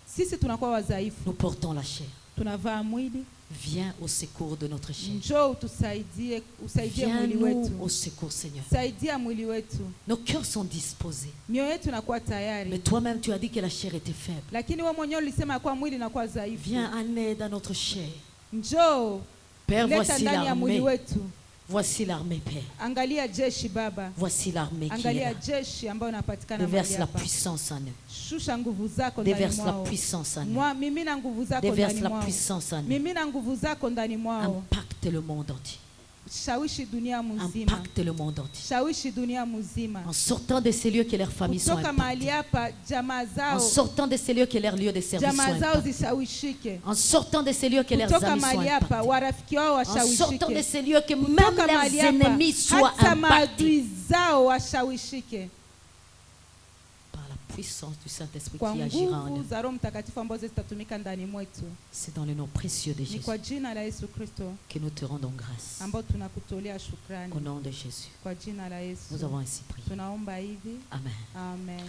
Sisi tunakuwa wadhaifu, Nous portons la chair. tunavaa mwili. Viens au secours de notre chair. Njoo utusaidie, usaidie Viens mwili nous wetu, au secours, Seigneur. saidia mwili wetu. Nos cœurs sont disposés. Mioyo yetu inakuwa Mais tayari, toi-même, tu as dit que la chair était faible. lakini wewe mwenyewe ulisema kuwa mwili unakuwa dhaifu. Viens en aide à notre chair. Njoo Père, leta voici ndani ya mwili l'armée. wetu. Voici l'armée, Père. Angalia jeshi Baba, Voici l'armée qui est angalia là. jeshi ambayo inapatikana mahali Déverse la hapa. puissance en eux. Shusha nguvu zako ndani Déverse la mwao. puissance en eux. Mimina nguvu zako Déverse ndani la mwao. puissance en eux. Mimina nguvu zako ndani mwao. Impacte le monde entier. Shawishi dunia mzima. Impacte le monde entier. Shawishi dunia mzima. En sortant de ces lieux, que leurs familles soient Kutoka mahali impactées. hapa jamaa En zao, sortant de ces lieux, que leurs lieux de service soient jamaa zao impactés. zishawishike. En sortant de ces lieux, que leurs Kutoka amis soient mahali hapa impactés. warafiki wao En sortant de washawishike. ces lieux, que même Kutoka leurs mahali hapa ennemis soient hata impactés maadui zao washawishike par la puissance du Saint-Esprit kwa qui agira en nguvu eux. za Roho Mtakatifu ambazo zitatumika ndani mwetu. C'est dans le nom précieux de Ni Jésus kwa jina la Yesu Kristo que nous te rendons grâce. ambao tunakutolea shukrani. Au nom de Jésus, Kwa jina la Yesu nous avons ainsi prié. tunaomba hivi, Amen. amen.